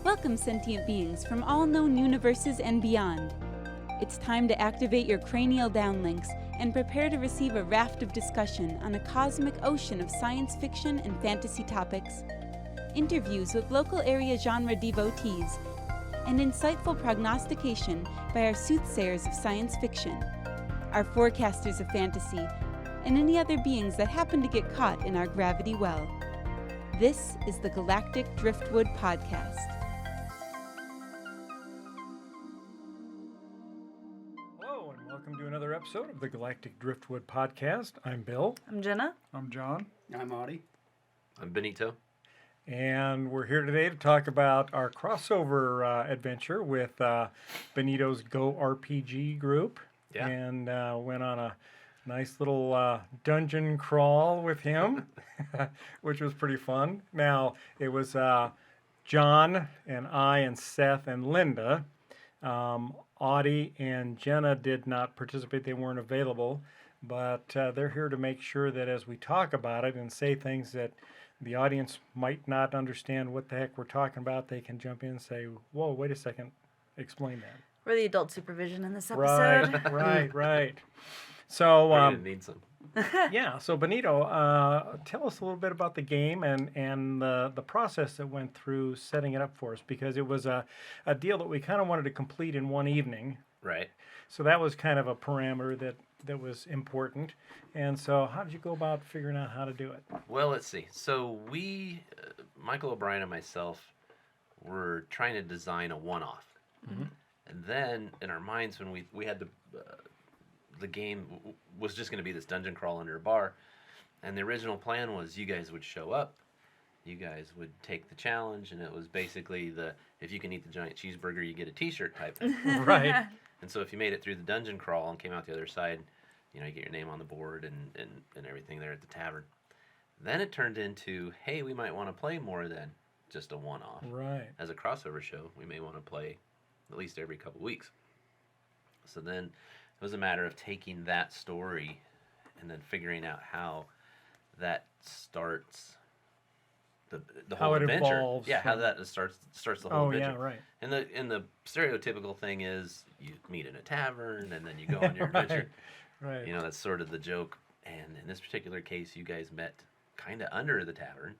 Welcome, sentient beings from all known universes and beyond. It's time to activate your cranial downlinks and prepare to receive a raft of discussion on a cosmic ocean of science fiction and fantasy topics, interviews with local area genre devotees, and insightful prognostication by our soothsayers of science fiction, our forecasters of fantasy, and any other beings that happen to get caught in our gravity well. This is the Galactic Driftwood Podcast. Hello, and welcome to another episode of the Galactic Driftwood Podcast. I'm Bill. I'm Jenna. I'm John. I'm Audie. I'm Benito. And we're here today to talk about our crossover adventure with Benito's Go RPG group. Yeah. And went on a nice little dungeon crawl with him, which was pretty fun. Now, it was John and I and Seth and Linda. Audie and Jenna did not participate. They weren't available. But they're here to make sure that as we talk about it and say things that the audience might not understand what the heck we're talking about, they can jump in and say, whoa, wait a second, explain that. We're the adult supervision in this episode. Right. So, We're gonna need some. yeah, so Benito, tell us a little bit about the game and the process that went through setting it up for us, because it was a deal that we kind of wanted to complete in one evening. Right. So that was kind of a parameter that was important. And so how did you go about figuring out how to do it? Well, let's see. So we, Michael O'Brien and myself, were trying to design a one-off. Mm-hmm. And then in our minds, when we had the game was just going to be this dungeon crawl under a bar, and the original plan was you guys would show up, you guys would take the challenge, and it was basically if you can eat the giant cheeseburger, you get a T-shirt type thing. Right. And so if you made it through the dungeon crawl and came out the other side, you get your name on the board and everything there at the tavern. Then it turned into, hey, we might want to play more than just a one-off. Right. As a crossover show, we may want to play at least every couple weeks. So then it was a matter of taking that story and then figuring out how that starts the whole How it adventure. evolves. Yeah, how that starts the whole adventure. Yeah, right. And the stereotypical thing is you meet in a tavern and then you go on your adventure. Right. That's sort of the joke. And in this particular case, you guys met kind of under the tavern.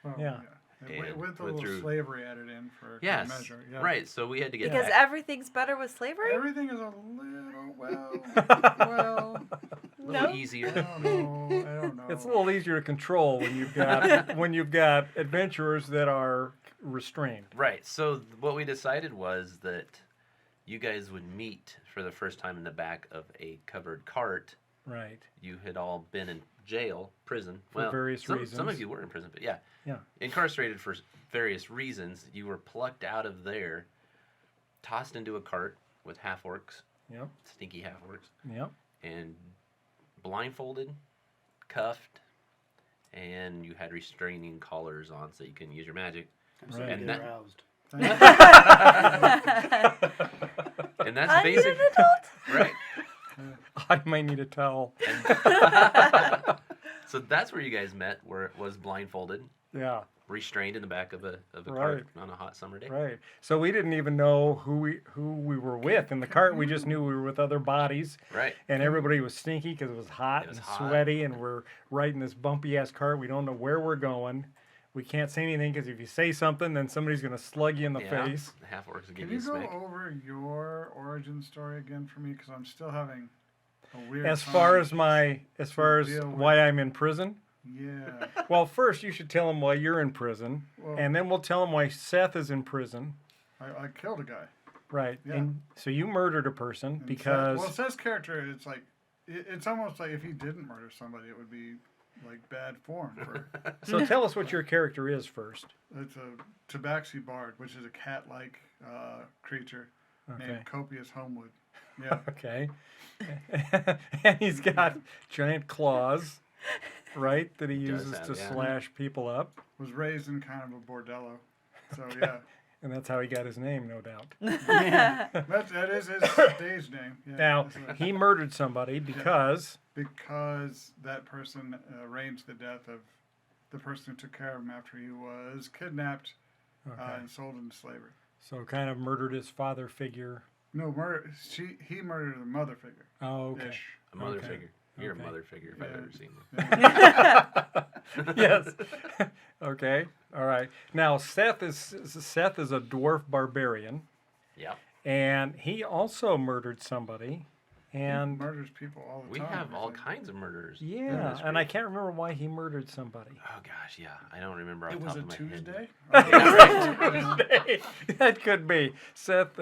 Well, Yeah. And With a went little through- slavery added in for Yes, good measure. Yeah. right. So we had to get Because back everything's better with slavery? Everything is a little easier. I don't know. It's a little easier to control when you've got adventurers that are restrained. Right. So what we decided was that you guys would meet for the first time in the back of a covered cart. Right. You had all been in jail, prison. For various reasons. Some of you were in prison, but yeah. Yeah. Incarcerated for various reasons. You were plucked out of there, tossed into a cart with half-orcs, Yep. stinky half-orcs, Yep. and blindfolded, cuffed, and you had restraining collars on so you couldn't use your magic. I'm so Right. And getting that- aroused. And that's I need an basic. adult? Right. I might need a towel. So that's where you guys met, where it was blindfolded, Yeah. restrained in the back of a Right. cart on a hot summer day. Right. So we didn't even know who we were with in the cart. We just knew we were with other bodies. Right. And everybody was stinky because it was hot It was and hot. sweaty, and we're riding this bumpy ass cart. We don't know where we're going. We can't say anything because if you say something, then somebody's going to slug you in the face. The half orcs will give Can you you a go smack. over your origin story again for me? Because I'm still having a weird As time far as deal with- why I'm in prison. Yeah. Well, first you should tell them why you're in prison, Well, and then we'll tell them why Seth is in prison. I killed a guy. Right. Yeah. And so you murdered a person And because Seth's character, it's like, it's almost like if he didn't murder somebody, it would be like bad form. So tell us what your character is first. It's a tabaxi bard, which is a cat-like creature Okay. named Copious Homewood. Yeah. Okay. And he's got giant claws, right, that he Does uses have, to yeah. slash people up. Was raised in kind of a bordello. So yeah. And that's how he got his name, no doubt. That is his stage name. Yeah, Now, that's right. he murdered somebody because... Because that person arranged the death of the person who took care of him after he was kidnapped and sold into slavery. So kind of murdered his father figure. No, murder. He murdered the mother figure. Oh, okay. Ish. A mother Okay. figure. You're Okay. a mother figure if I've Yeah. ever seen one. Yes. Okay. All right. Now Seth is a dwarf barbarian, Yeah. and he also murdered somebody. He And murders people all the We time. have all It's like- kinds of murders. in yeah, this and I group. can't remember why he murdered somebody. Oh gosh, yeah. I don't remember off It the was top a of my Tuesday. head. That could be. Seth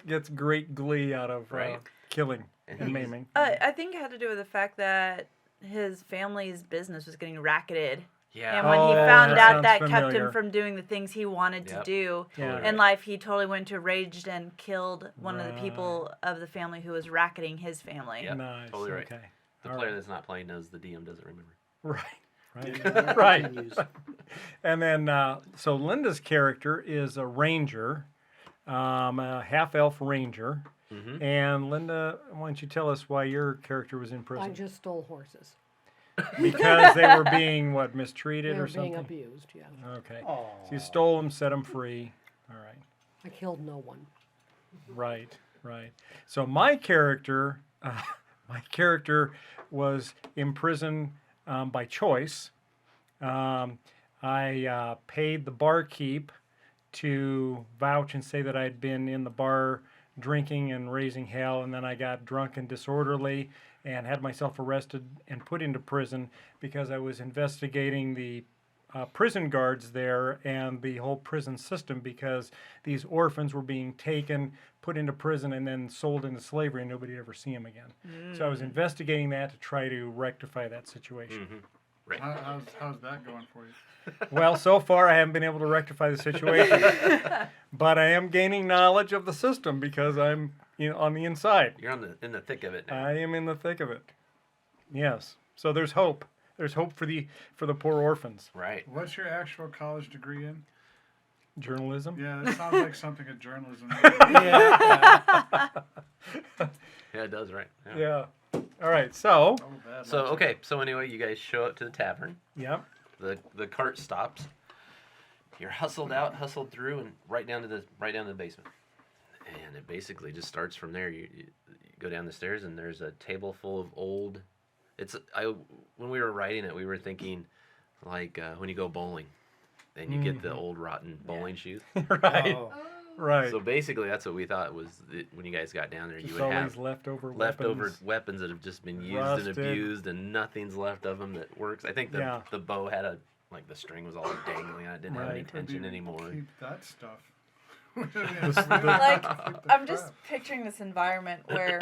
gets great glee out of Right. killing And and he's- maiming. I think it had to do with the fact that his family's business was getting racketed. Yeah. And when he Oh, found that out sounds that kept familiar. him from doing the things he wanted to Yep. do Yeah. in life, he totally went into rage and killed one of the Right. people of the family who was racketing his family. Yep, Nice. totally right. Okay. The All player right. that's not playing knows the DM doesn't remember. Right. Right. And then, so Linda's character is a ranger, a half-elf ranger. Mm-hmm. And Linda, why don't you tell us why your character was in I prison? just stole horses. Because they were being, what, mistreated They or were being something? abused, yeah. Okay. So you stole them, set them free. All right. I killed no one. Right, right. So my character was imprisoned by choice. I paid the barkeep to vouch and say that I'd been in the bar drinking and raising hell, and then I got drunk and disorderly and had myself arrested and put into prison because I was investigating the prison guards there and the whole prison system, because these orphans were being taken, put into prison, and then sold into slavery, and nobody would ever see them again. So I was investigating that to try to rectify that situation. Mm-hmm. Right. How's that going for you? Well, so far I haven't been able to rectify the situation, but I am gaining knowledge of the system because I'm on the inside. You're in the thick of it now. I am in the thick of it. Yes. So there's hope. There's hope for the poor orphans. Right. What's your actual college degree in? Journalism. Yeah, that sounds like something a journalism. Yeah, it does, right. Yeah. All right. So. Oh, bad So luck. okay, so anyway, you guys show up to the tavern. Yep. The cart stops. You're hustled out, hustled through, and right down to the basement. And it basically just starts from there. You go down the stairs, and there's a table full of old. When we were writing it, we were thinking like when you go bowling, and you get the old rotten bowling shoes. Right. Oh. Right. So basically, that's what we thought was when you guys got down there. Just You would always have leftover weapons that have just been used Rusted. and abused, and nothing's left of them that works. I think Yeah. the bow had the string was all dangling on it, didn't have any Right. tension anymore. Keep that stuff. Like, I'm just picturing this environment where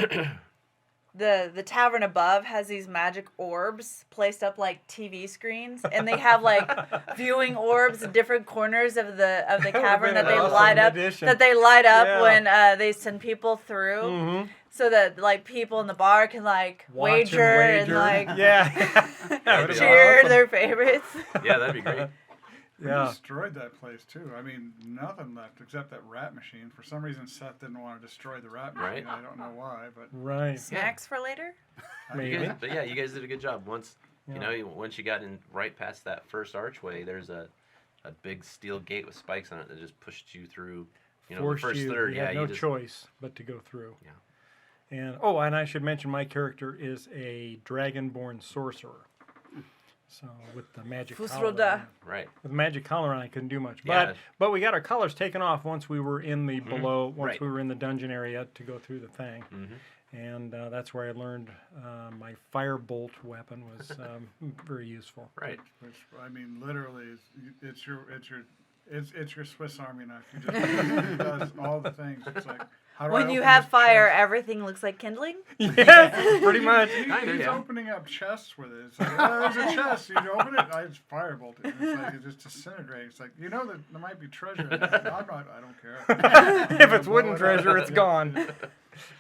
the tavern above has these magic orbs placed up like TV screens, and they have like viewing orbs in different corners of the cavern been that they an light awesome up addition. when Yeah. they send people through, Mm-hmm. so that like people in the bar can like wager and like yeah. That'd be cheer awesome. their favorites. Yeah, that'd be great. We Yeah. destroyed that place too. I mean, nothing left except that rat machine. For some reason, Seth didn't want to destroy the rat machine. Right. I don't know why, but Right. Snacks for later. Maybe. You guys, but yeah, you guys did a good job. Once Yeah. once you got in right past that first archway, there's a big steel gate with spikes on it that just pushed you through. The Forced first you. third. You Yeah, had no you just choice but to go through. Yeah. And I should mention my character is a dragonborn sorcerer. So with the magic collar Fusroda. on, right. with the magic collar on, I couldn't do much. Yeah. But we got our colors taken off once we were in the once Right. we were in the dungeon area to go through the thing. Mm-hmm. And that's where I learned my firebolt weapon was very useful. Right. which I mean, literally, it's your Swiss Army knife. It does all the things. It's like how do I When you open have this fire, chest? everything looks like kindling. Yes, pretty much. Kinda, He's yeah. opening up chests with it. It's like, oh, there's a chest. You open it, I just firebolt it. It's like it just disintegrates. It's like that there might be treasure in it. I don't care. If it's wooden treasure, it's gone.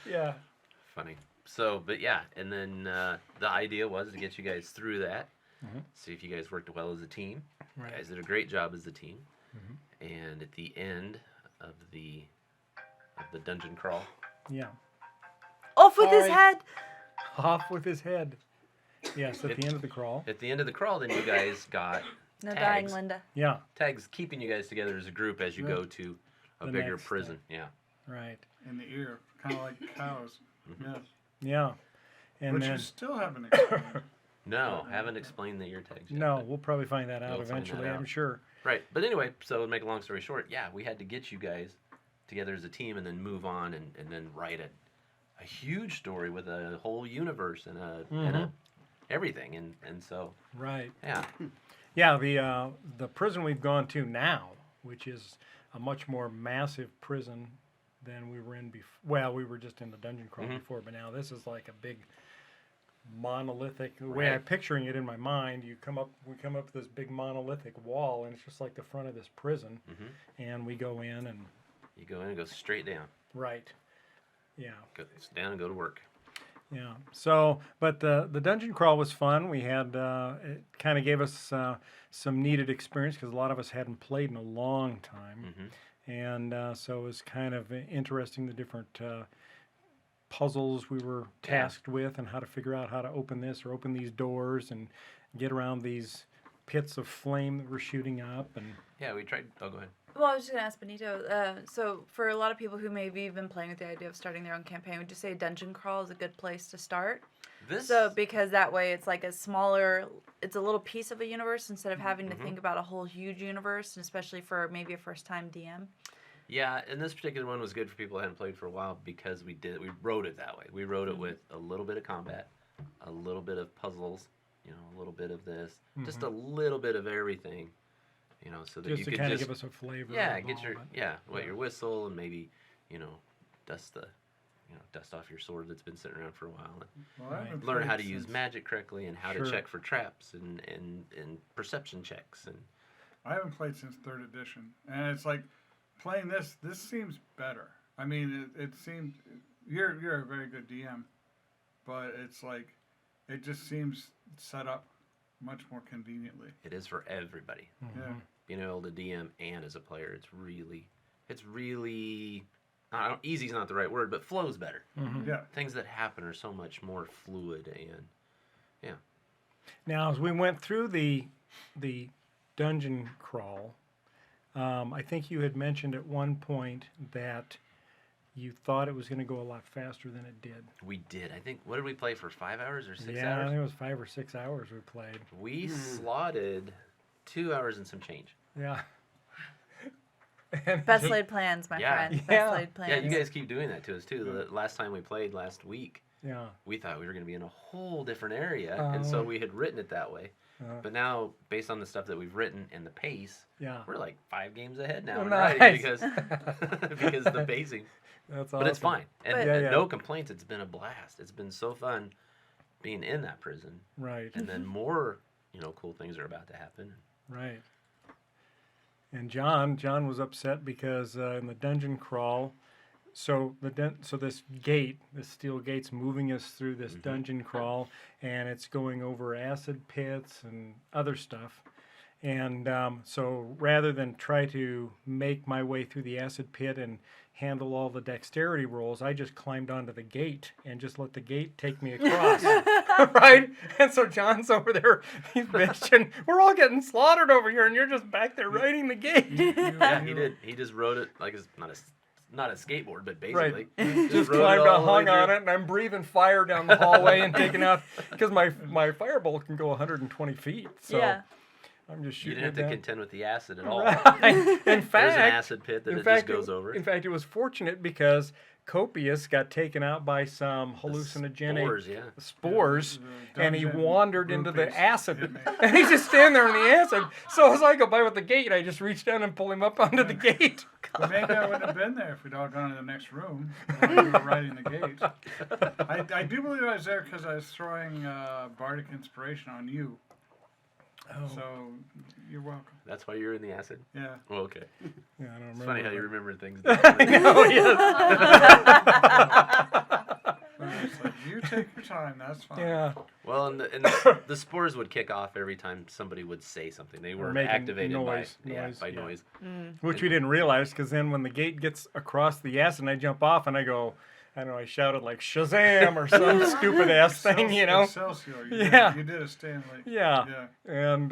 Yeah. Funny. So, but yeah, and then the idea was to get you guys through that. See if you guys worked well as a team. Right. You guys did a great job as a team. Mhm. And at the end, of the dungeon crawl. Yeah. Off with his Sorry. head. Off with his head. Yes, at the end of the crawl. At the end of the crawl, then you guys got No dying, tags. Linda. Yeah, Tags keeping you guys together as a group as you Right. go to a The bigger next prison. Yeah. right. In the ear, kind of like cows. Yes. Yeah. And Which then, you still haven't explained. No, haven't explained the ear tags yet. no, but- we'll probably find that out We'll find that eventually, I'm out. sure. Right. But anyway, so to make a long story short, yeah, we had to get you guys together as a team and then move on and then write a huge story with a whole universe and a everything. And so, Right. yeah. Yeah, the prison we've gone to now, which is a much more massive prison than we were in before. Well, we were just in the dungeon crawl before, but now this is like a big monolithic. The way I'm Right. picturing it in my mind, we come up this big monolithic wall, and it's just like the front of this prison, and we go in and You go in and go straight down. right, yeah. Go down and go to work. Yeah. So, but the dungeon crawl was fun. We had it kind of gave us some needed experience because a lot of us hadn't played in a long time, and so it was kind of interesting the different puzzles we were tasked with and how to figure out how to open this or open these doors and get around these pits of flame that were shooting up and. Yeah, we tried. Oh, go ahead. Well, I was just going to ask Benito, so for a lot of people who maybe have been playing with the idea of starting their own campaign, would you say dungeon crawl is a good place to start? This. So because that way it's like it's a little piece of a universe instead of having to think about a whole huge universe, and especially for maybe a first time DM. Yeah, and this particular one was good for people who hadn't played for a while because we wrote it that way. We wrote it with a little bit of combat, a little bit of puzzles, a little bit of this, just a little bit of everything, so that Just you to could kind of just give us a flavor. yeah, of get all your of it. wet your whistle and maybe dust dust off your sword that's been sitting around for a while and Well, I haven't learn played how to use since- magic correctly and how Sure. to check for traps and perception checks and I haven't played since 3rd edition, and it's like playing this. This seems better. I mean, it seems you're a very good DM, but it's like it just seems set up much more conveniently. it is for everybody. Yeah. Being able to DM and as a player, it's really easy's not the right word, but flows better. Yeah. Things that happen are so much more fluid and Now, as we went through the dungeon crawl, I think you had mentioned at one point that you thought it was going to go a lot faster than it did. we did. I think what did we play for 5 hours or 6 Yeah, I hours? think it was 5 or 6 hours we played. We slotted 2 hours and some change. Yeah. Best laid plans, my Yeah. friend. Yeah. Best laid plans. Yeah, you guys keep doing that to us too. The last time we played last week, Yeah. we thought we were going to be in a whole different area, and so we had written it that way. But now, based on the stuff that we've written and the pace, Yeah. we're like 5 games ahead now in Nice. writing because because of the pacing. That's awesome. But it's fine, and But- Yeah. no complaints. It's been a blast. It's been so fun being in that prison, Right. and then more cool things are about to happen. Right. And John was upset because in the dungeon crawl, so this gate, this steel gate's moving us through this dungeon crawl, and it's going over acid pits and other stuff. And so rather than try to make my way through the acid pit and handle all the dexterity rolls, I just climbed onto the gate and just let the gate take me across. Right? And so John's over there, he's bitching, we're all getting slaughtered over here, and you're just back there riding the gate. Yeah, he did. He just rode it like it's not a skateboard, but basically Just rode climbed it all up, the way hung on through. it, and I'm breathing fire down the hallway and taking out, because my firebolt can go 120 feet. So Yeah. I'm just You shooting didn't have it to down. contend with the acid at all. Right. In There's fact, an acid pit that in it fact, just goes over. In fact, it was fortunate because Copius got taken out by some The hallucinogenic spores, yeah. spores, The and he dungeon wandered into the groupies hit acid. me. And he's just standing there in the acid. So as I go by with the gate, I just reach down and pull him up onto the gate. But maybe I wouldn't have been there if we'd all gone to the next room while you were riding the gate. I do believe I was there because I was throwing bardic inspiration on you. Oh. So you're welcome. That's why you're in the acid? Yeah. Well, okay. Yeah, I don't It's remember. funny how you that. remember things. I know, yes. It's like, you take your time. That's fine. Yeah. Well, and the spores would kick off every time somebody would say something. They were making activated noise, by yeah. noise. Which we didn't realize, because then when the gate gets across the S and I jump off and I go, I don't know, I shouted like Shazam or some stupid ass thing, you know? Excelsior. Yeah. You did a Stanley. Yeah. And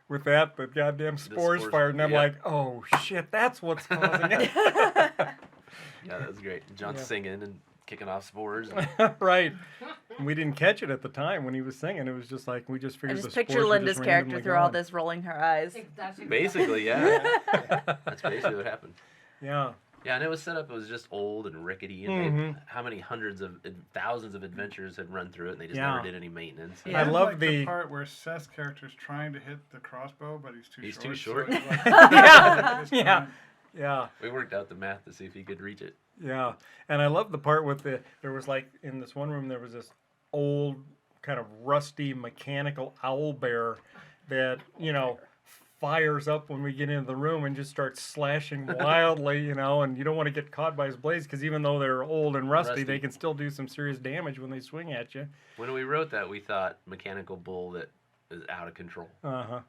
with that, the goddamn spores fired, and I'm like, oh shit, that's what's causing it. Yeah, that was great. John's singing and kicking off spores. Right. And we didn't catch it at the time when he was singing. It was just like, we just I figured just the spores picture were Linda's just character randomly through all going. this, rolling her eyes. That's exactly Basically, yeah. That's basically what happened. Yeah. Yeah, and it was set up. It was just old and rickety, and how many hundreds of thousands of adventures had run through it, and they just never did any maintenance. Yeah. I love like the part where Seth's character's trying to hit the crossbow, but he's too short. He's too short. So he's like, Yeah. Yeah. Yeah. We worked out the math to see if he could reach it. Yeah. And I love the part with there was like, in this one room, there was this old, kind of rusty mechanical owl bear that, you know, fires up when we get into the room and just starts slashing wildly, you know, and you don't want to get caught by his blades, because even though they're old and rusty, they can still do some serious damage when they swing at you. When we wrote that, we thought mechanical bull that is out of control. Uh-huh.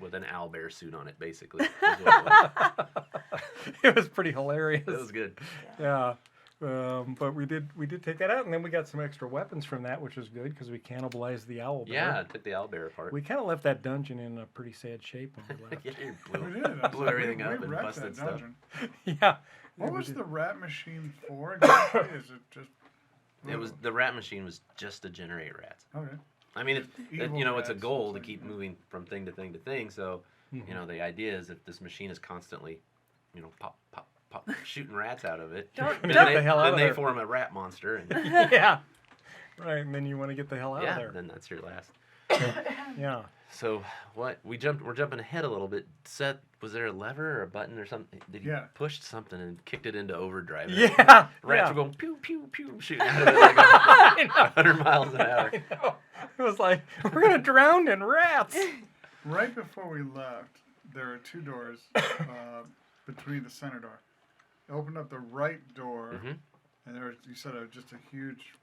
With an owlbear suit on it, basically. Is what it was. It was pretty hilarious. It was good. Yeah. But we did take that out, and then we got some extra weapons from that, which was good, because we cannibalized the owl bear. Yeah, it took the owlbear apart. We kind of left that dungeon in a pretty sad shape when we left. Yeah, you we blew, did. blew everything we up and wrecked busted that stuff. dungeon. Yeah. What we was did. the rat machine for exactly? Is it just... It was the rat machine was just to generate rats. Okay. I mean, Evil you know, it's a rats, goal it's to like, keep yeah. moving from thing to thing to thing. So, you know, the idea is if this machine is constantly, you know, pop, pop, pop, shooting rats out of it, Don't- then Get they, the hell out then of they there. form a rat monster, and Yeah. Right, and then you want to get the hell out of yeah, there. then that's your last. Yeah. So what we're jumping ahead a little bit. Seth, was there a lever or a button or something? Did he push something and kicked it into overdrive? Yeah. Rats yeah. were going pew pew pew shooting out of it like 100 miles an hour. I know. It was like, we're going to drown in rats. Right before we left, there were two doors between the center door. You opened up the right door, and there was, you said, just a huge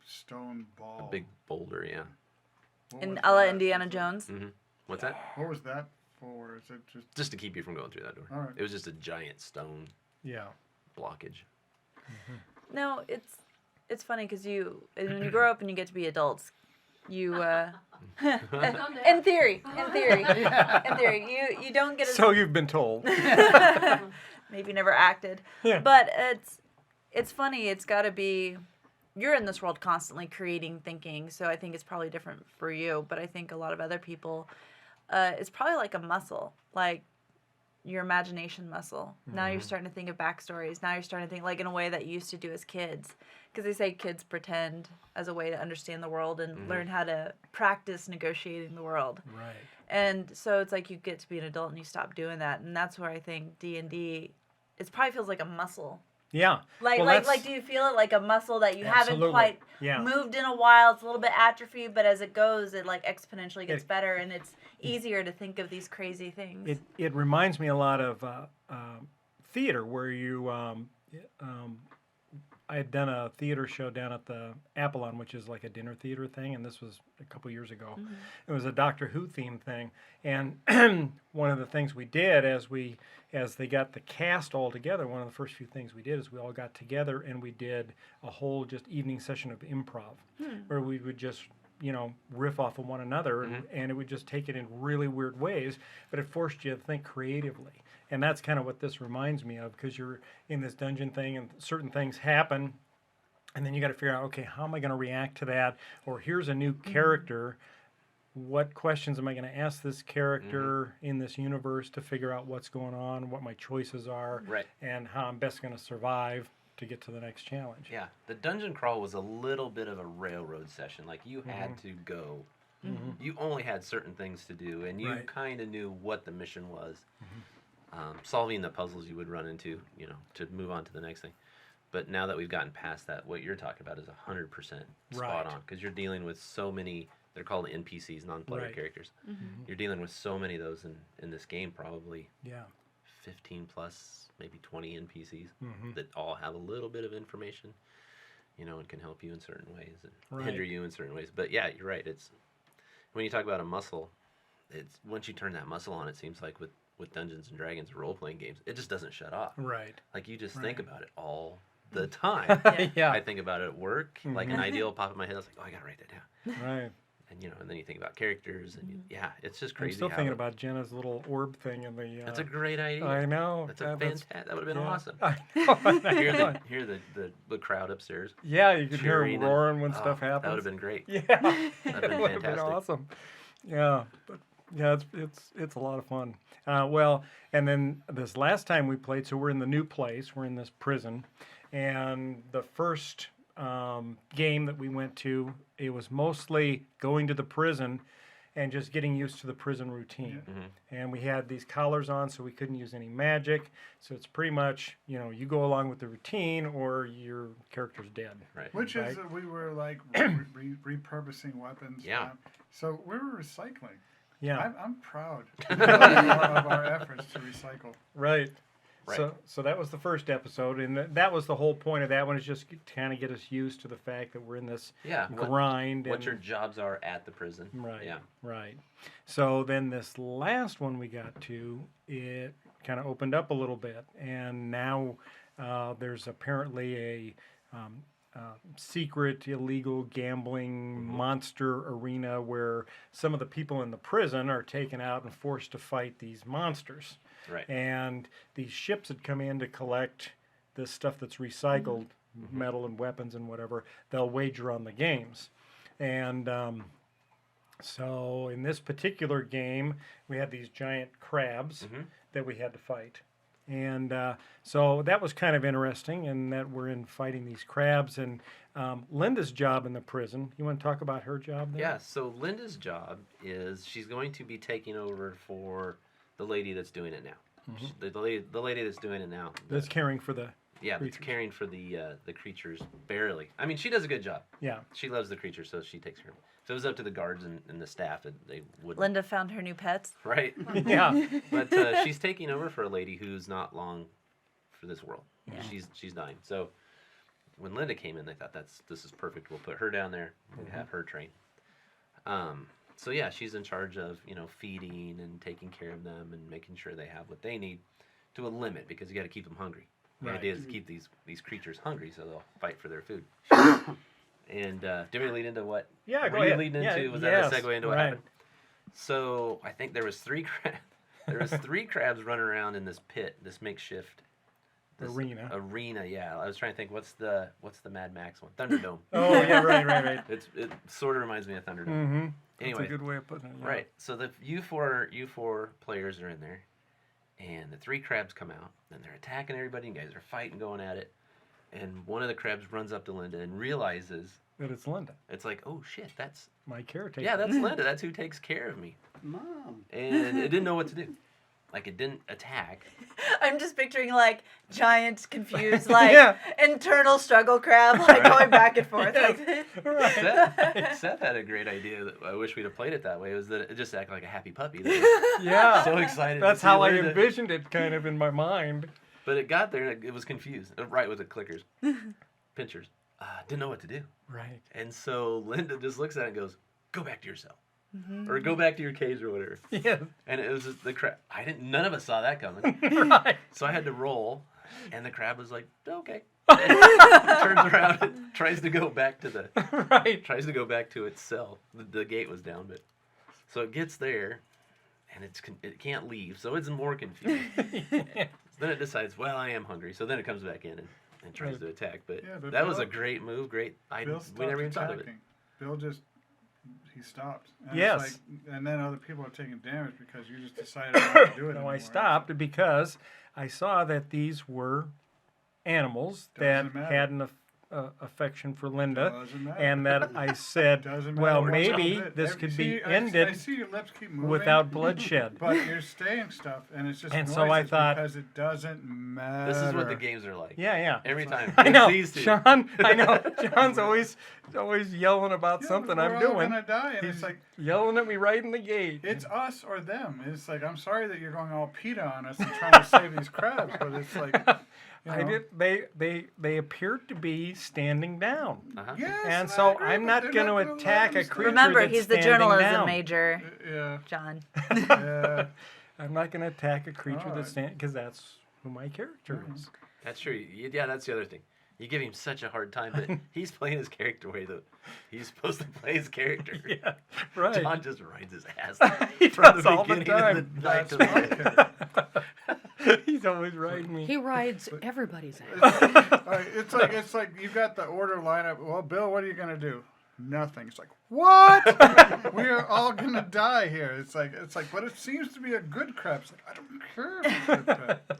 stone ball. A big boulder, yeah. What In was a la that? Indiana Jones. What's that? What was that for? Is it just... To keep you from going through that door. All right. It was just a giant stone Yeah. blockage. No, it's funny because when you grow up and you get to be adults, you in theory, you don't get as So you've been told. maybe never acted. Yeah. But it's funny. It's got to be. You're in this world constantly creating, thinking. So I think it's probably different for you. But I think a lot of other people, it's probably like a muscle, like your imagination muscle. Now you're starting to think of backstories. Now you're starting to think like in a way that you used to do as kids. Because they say kids pretend as a way to understand the world and learn how to practice negotiating the world. Right. And so it's like you get to be an adult and you stop doing that. And that's where I think D&D, it probably feels like a muscle. Yeah. Like, Well, like, that's- like, do you feel it like a muscle that you Absolutely. haven't quite Yeah. moved in a while? It's a little bit atrophied, but as it goes, it like exponentially gets better, and it's easier to think of these crazy things. It reminds me a lot of theater, where you I had done a theater show down at the Apollon, which is like a dinner theater thing, and this was a couple years ago. It was a Doctor Who themed thing, and one of the things we did as they got the cast all together, one of the first few things we did is we all got together and we did a whole just evening session of improv, where we would just riff off of one another, and it would just take it in really weird ways, but it forced you to think creatively. And that's kind of what this reminds me of, because you're in this dungeon thing and certain things happen, and then you got to figure out, okay, how am I going to react to that? Or here's a new character. What questions am I going to ask this character in this universe to figure out what's going on, what my choices are, and how I'm best going to survive to get to the next challenge. Yeah, the dungeon crawl was a little bit of a railroad session. Like, you had to go. You only had certain things to do, and you kind of knew what the mission was. Solving the puzzles you would run into, to move on to the next thing. But now that we've gotten past that, what you're talking about is 100% spot on, because you're dealing with so many. They're called NPCs, non-player characters. You're dealing with so many of those in this game, probably 15 plus, maybe 20 NPCs that all have a little bit of information. you know, and can help you in certain ways and Right. hinder you in certain ways. But yeah, you're right. It's when you talk about a muscle, it's once you turn that muscle on, it seems like with Dungeons and Dragons role playing games, it just doesn't shut off. Right. Like you just Right. think about it all the time. Yeah. I think about it at work, like an idea will pop in my head. I was like, oh, I gotta write that down. Right. And you know, and then you think about characters, and yeah, it's just I'm crazy. still how thinking about Jenna's little orb thing in the. That's a great idea. I know. That's a fantastic. That would have been yeah. awesome. I know. Hear the crowd upstairs. Yeah, you could hear cheering them roaring when and- stuff happens. That would have been great. Yeah, That'd it have been would have been fantastic. awesome. Yeah, but yeah, it's a lot of fun. Well, and then this last time we played, so we're in the new place. We're in this prison, and the first game that we went to, it was mostly going to the prison and just getting used to the prison routine. And we had these collars on, so we couldn't use any magic. So it's pretty much, you know, you go along with the routine or your character's dead. Right. Which Right. is we were like repurposing weapons. Yeah. So we were recycling. Yeah, I'm proud of our efforts to recycle. right. Right. So that was the first episode, and that was the whole point of that one, is just to kind of get us used to the fact that we're in this Yeah. grind. What and, your jobs are at the prison. Right. Yeah. Right. So then this last one we got to, it kind of opened up a little bit, and now there's apparently a secret illegal gambling monster arena where some of the people in the prison are taken out and forced to fight these monsters. Right. And these ships had come in to collect this stuff that's recycled, metal and weapons and whatever. They'll wager on the games. And so in this particular game, we had these giant crabs that we had to fight. And so that was kind of interesting, in that we're in fighting these crabs. And Linda's job in the prison, you want to talk about her job there? Yeah. So Linda's job is she's going to be taking over for the lady that's doing it now. The lady that's doing it now. That's caring for the... Yeah, that's creatures. caring for the creatures barely. I mean, she does a good job. Yeah. She loves the creatures, so she takes care of them. If it was up to the guards and the staff, they wouldn't. Linda found her new pets. Right. Yeah. But she's taking over for a lady who's not long for this world. Yeah. She's dying. So when Linda came in, they thought this is perfect. We'll put her down there. We'll have her train. So yeah, she's in charge of feeding and taking care of them and making sure they have what they need to a limit, because you got to keep them hungry. The Right. idea is to keep these creatures hungry so they'll fight for their food. And did we lead into what? Yeah, were go you ahead. leading Yeah, into? Was yes, that a segue into what right. happened? So I think there was three crabs running around in this pit, this makeshift Arena. Arena, yeah. I was trying to think, what's the Mad Max one? Thunderdome. Oh, yeah, right. It sort of reminds me of Thunderdome. Mm-hmm. Anyway, That's a good way of putting it. Yeah. right. So the you four players are in there, and the three crabs come out, and they're attacking everybody. You guys are fighting, going at it, and one of the crabs runs up to Linda and realizes That it's Linda, it's like, oh shit, that's my caretaker. yeah, that's Linda. That's who takes care of me. Mom. And it didn't know what to do. Like, it didn't attack. I'm just picturing like giant, confused, like Yeah. internal struggle crab, like going back and forth. Like, Seth had a great idea that I wish we'd have played it that way. It was that it just acted like a happy puppy. That Yeah. was so excited. That's to see how I Linda. envisioned it, kind of in my mind. But it got there and it was confused. Right with the clickers, pinchers. Didn't know what to do. Right. And so Linda just looks at it and goes, "Go back to your cell, or go back to your cage or whatever." Yeah. And it was just the crab. None of us saw that coming. Right. So I had to roll, and the crab was like, "Okay." Turns around and tries to go back to its cell. The gate was down, but so it gets there, and it can't leave, so it's more confused. Then it decides, well, I am hungry, so then it comes back in and tries to attack. But, Yeah, but that was Bill- a great move. Bill We stopped never even thought of it. attacking. Bill just he stopped. And Yes. It's like, and then other people are taking damage because you just decided not to do it. No, anymore. I stopped because I saw that these were animals that Doesn't matter. had an affection for Linda, Doesn't matter. and that I said, Doesn't matter well, what maybe you did. this could be I ended see your lips keep moving without bloodshed. But you're saying stuff, and it's just And so I noises thought- because it doesn't matter. This is what the games are like. Yeah. Every time. I know, These two. Sean. I know, John's always yelling about Yeah, something but I'm we're all doing. gonna die, and He's it's like yelling at me right in the gate. it's us or them. It's like I'm sorry that you're going all PETA on us and trying to save these crabs, but it's like I did. They appeared to be standing down, Yes, and I so agree, I'm but not they're going not to gonna attack let a him creature Remember, that's he's the standing journalism down. major, Yeah. John. Yeah. I'm not going to attack a creature Alright. that's standing because that's who my character is. That's true. Yeah, that's the other thing. You give him such a hard time, but he's playing his character the way that he's supposed to play his character. Yeah, right. John just rides his ass He from does the all the beginning time. of the night to That's the my end. He's always riding me. He rides everybody's ass. It's like you've got the order lineup. Well, Bill, what are you gonna do? Nothing. It's like, what? We are all gonna die here. It's like, but it seems to be a good crap. It's like, I don't care. If it's a good crap.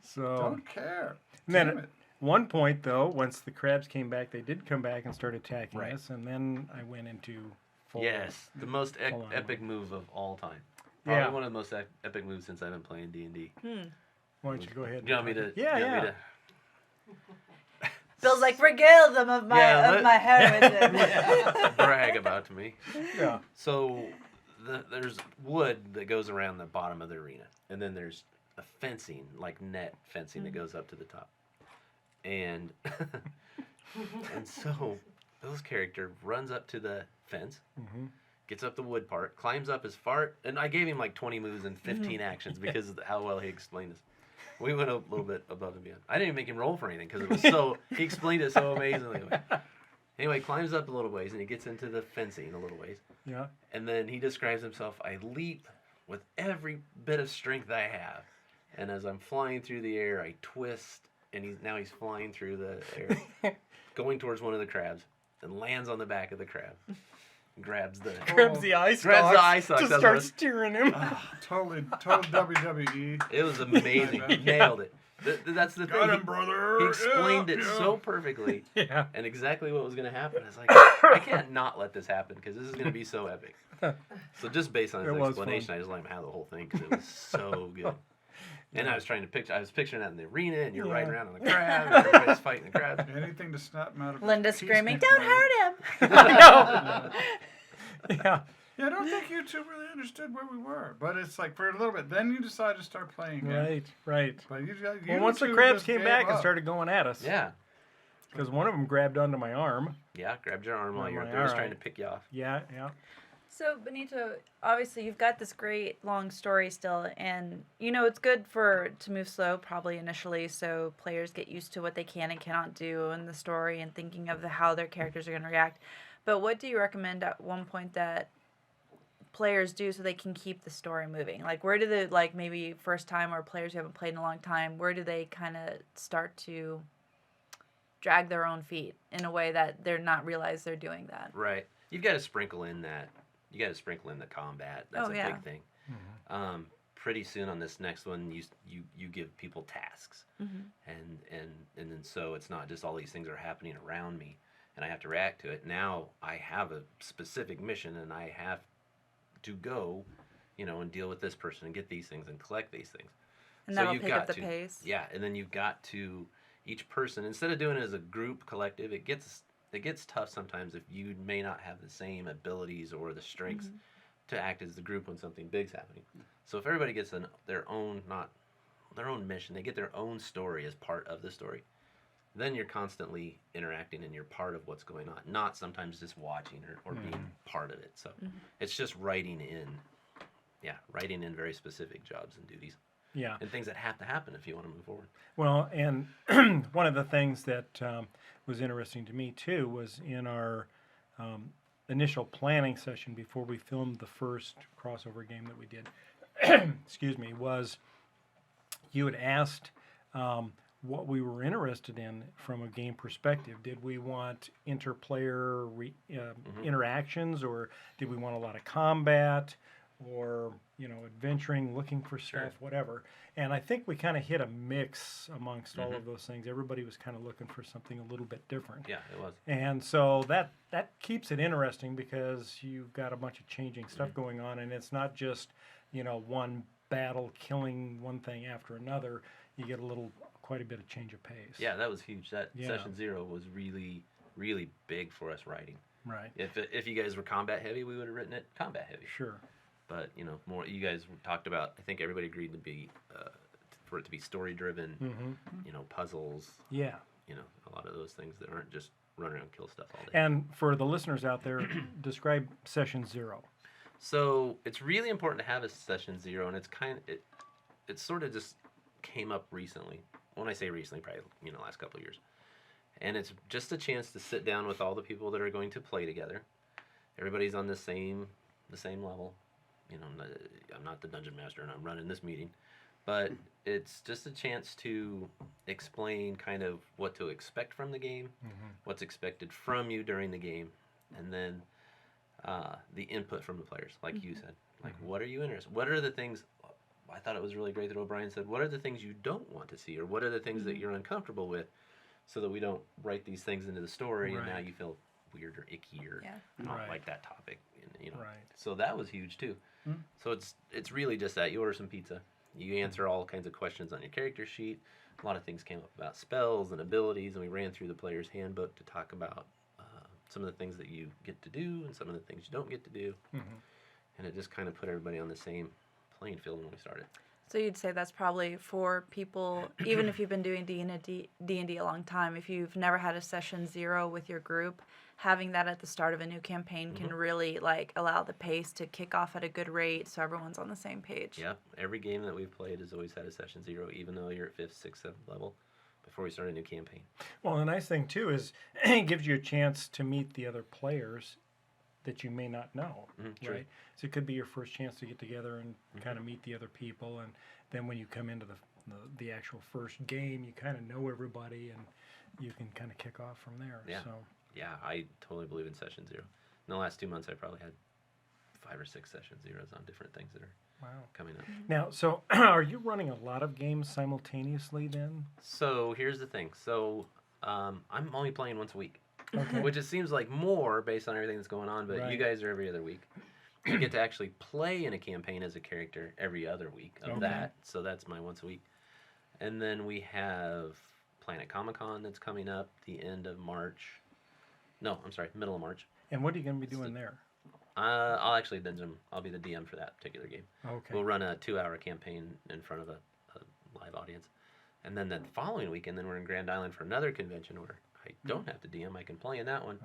So Don't care. and then Damn at it. one point, though, once the crabs came back, they did come back and start attacking Right. us, and then I went into full. Yes, the most Full on epic move of all time. Probably Yeah. one of the most epic moves since I've been playing D&D. Why don't you go ahead? And You want me talk- to? Yeah, you want me yeah. Bill's like, regale them of my Yeah, my heroism. to brag about to me. Yeah. So there's wood that goes around the bottom of the arena, and then there's a fencing, like net fencing, that goes up to the top. And and so Bill's character runs up to the fence, gets up the wood part, climbs up as far, and I gave him like 20 moves and 15 actions because of how well he explained this. We went a little bit above and beyond. I didn't even make him roll for anything because it was so, he explained it so amazingly. Anyway, climbs up a little ways and he gets into the fencing a little ways. Yeah. And then he describes himself, I leap with every bit of strength I have. And as I'm flying through the air, I twist, and now he's flying through the air, going towards one of the crabs, and lands on the back of the crab. Grabs the Grabs the eye Grabs the eye stalks stalks, to that's start what- steering him. Total WWE. It was amazing. He nailed it. That's the thing. Got him, brother. He explained it Yeah. so perfectly, Yeah. and exactly what was going to happen. I was like, I can't not let this happen because this is going to be so epic. So just based on his It was explanation, fun. I just let him have the whole thing because it was so good. And I was trying to picture. I was picturing that in the arena, and you're riding around on the crab, and everybody's fighting the crab. Anything to snap him out of his Linda peace screaming, making "Don't mode. hurt him!" Yeah. Yeah, I don't think you two really understood where we were, but it's like for a little bit. Then you decided to start playing again. Right. Right. But you Well, once the two crabs just came gave back and up. started going at us, Yeah, because one of them grabbed onto my arm. yeah. Grabbed your arm while Oh you're my, up there, just alright. trying to pick you off. Yeah. Yeah. So, Benito, obviously you've got this great long story still, and it's good to move slow probably initially so players get used to what they can and cannot do in the story and thinking of how their characters are going to react. But what do you recommend at one point that players do so they can keep the story moving? Like, where do they, like, maybe first time or players who haven't played in a long time, where do they kind of start to drag their own feet in a way that they're not realize they're doing that? Right. You've got to sprinkle in that. You got to sprinkle in the combat. That's Oh, a yeah. big thing. Pretty soon on this next one, you give people tasks, and then so it's not just all these things are happening around me, and I have to react to it. Now I have a specific mission, and I have to go, and deal with this person and get these things and collect these things. And So that'll you've pick got up the to- pace. Yeah, and then you've got to each person, instead of doing it as a group collective, it gets tough sometimes if you may not have the same abilities or the strengths to act as the group when something big's happening. So if everybody gets their own mission, they get their own story as part of the story, then you're constantly interacting and you're part of what's going on, not sometimes just watching or being part of it. So it's just writing in very specific jobs and duties. Yeah. And things that have to happen if you want to move forward. Well, and one of the things that was interesting to me too was in our initial planning session before we filmed the first crossover game that we did. Excuse me. Was you had asked what we were interested in from a game perspective. Did we want interplayer interactions, or did we want a lot of combat, or adventuring, looking for stuff, Sure. whatever. And I think we kind of hit a mix amongst all of those things. Everybody was kind of looking for something a little bit different. Yeah, it was. And so that keeps it interesting because you've got a bunch of changing stuff going on, and it's not just one battle killing one thing after another. You get quite a bit of change of pace. Yeah, that was huge. That Yeah. session 0 was really, really big for us writing. Right. If you guys were combat heavy, we would have written it combat heavy. Sure. But more. You guys talked about. I think everybody agreed to be for it to be story driven. Mm-hmm. You know, puzzles. Yeah. You know, a lot of those things that aren't just run around and kill stuff all day. And for the listeners out there, describe session 0. So it's really important to have a session 0, and it sort of just came up recently. When I say recently, probably last couple of years. And it's just a chance to sit down with all the people that are going to play together. Everybody's on the same level. You know, I'm not the dungeon master, and I'm running this meeting, but it's just a chance to explain kind of what to expect from the game, what's expected from you during the game, and then the input from the players, like you said. Like, what are you interested? What are the things? I thought it was really great that O'Brien said, what are the things you don't want to see, or what are the things that you're uncomfortable with, so that we don't write these things into the story and now you feel weird or icky or not like that topic. So that was huge too. So it's really just that. You order some pizza, you answer all kinds of questions on your character sheet. A lot of things came up about spells and abilities, and we ran through the player's handbook to talk about some of the things that you get to do and some of the things you don't get to do. And it just kind of put everybody on the same playing field when we started. So you'd say that's probably for people, even if you've been doing D&D a long time, if you've never had a session 0 with your group, having that at the start of a new campaign can really allow the pace to kick off at a good rate so everyone's on the same page. Yeah, every game that we've played has always had a session 0, even though you're at 5th, 6th, 7th level before we start a new campaign. Well, the nice thing too is it gives you a chance to meet the other players that you may not know, right? So it could be your first chance to get together and kind of meet the other people, and then when you come into the actual first game, you kind of know everybody, and you can kind of kick off from there. Yeah. So. Yeah, I totally believe in session 0. In the last 2 months, I probably had 5 or 6 session 0s on different things that are coming up. Now, so are you running a lot of games simultaneously then? So here's the thing. So I'm only playing once a week. Okay. Which it seems like more based on everything that's going on, but you guys are every other week. You get to actually play in a campaign as a character every other week of that, so that's my once a week. And then we have Planet Comic-Con that's coming up the end of March. No, I'm sorry, middle of March. And what are you going to be doing there? I'll actually I'll be the DM for that particular game. Okay. We'll run a 2-hour campaign in front of a live audience. And then the following weekend, then we're in Grand Island for another convention where I don't have to DM. I can play in that one.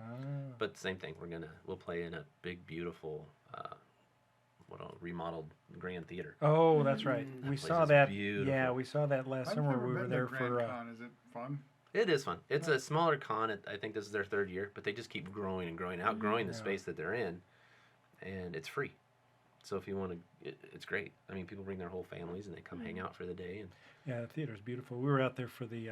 But same thing. We'll play in a big, beautiful, remodeled Grand Theater. Oh, that's right. We place saw is that. beautiful. Yeah, we saw that last summer. We were there for. Is it fun? It is fun. It's a smaller con. I think this is their 3rd year, but they just keep growing and growing, outgrowing the space that they're in, and it's free. So if you want to, it's great. I mean, people bring their whole families and they come hang out for the day. And Yeah, the theater's beautiful. We were out there for the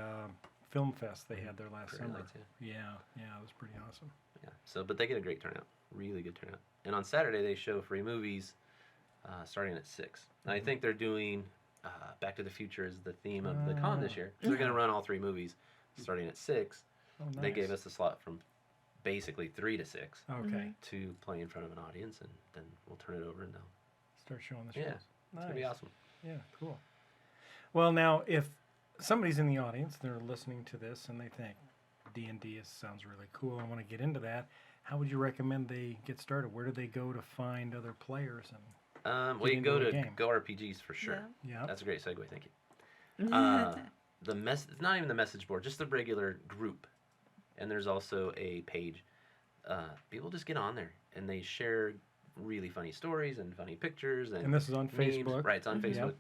film fest they had there last Prairie summer. Lights, Yeah, it was pretty awesome. yeah. So, but they get a great turnout. Really good turnout. And on Saturday they show free movies, starting at 6. And I think they're doing Back to the Future is the theme of the con this year. So they're going to run all 3 movies starting at 6. Oh, nice. They gave us a slot from basically 3 to 6 Okay. to play in front of an audience, and then we'll turn it over and they'll. Start showing the shows. Yeah, Nice. it's gonna be awesome. Yeah, cool. Well, now, if somebody's in the audience, they're listening to this, and they think D&D sounds really cool, I want to get into that, how would you recommend they get started? Where do they go to find other players? And Well, you can go into the to game? Go RPGs for sure. Yeah. That's a great segue. Thank you. It's not even the message board, just the regular group, and there's also a page. People just get on there and they share really funny stories and funny pictures and this is on memes. Facebook? Right? It's on Yep.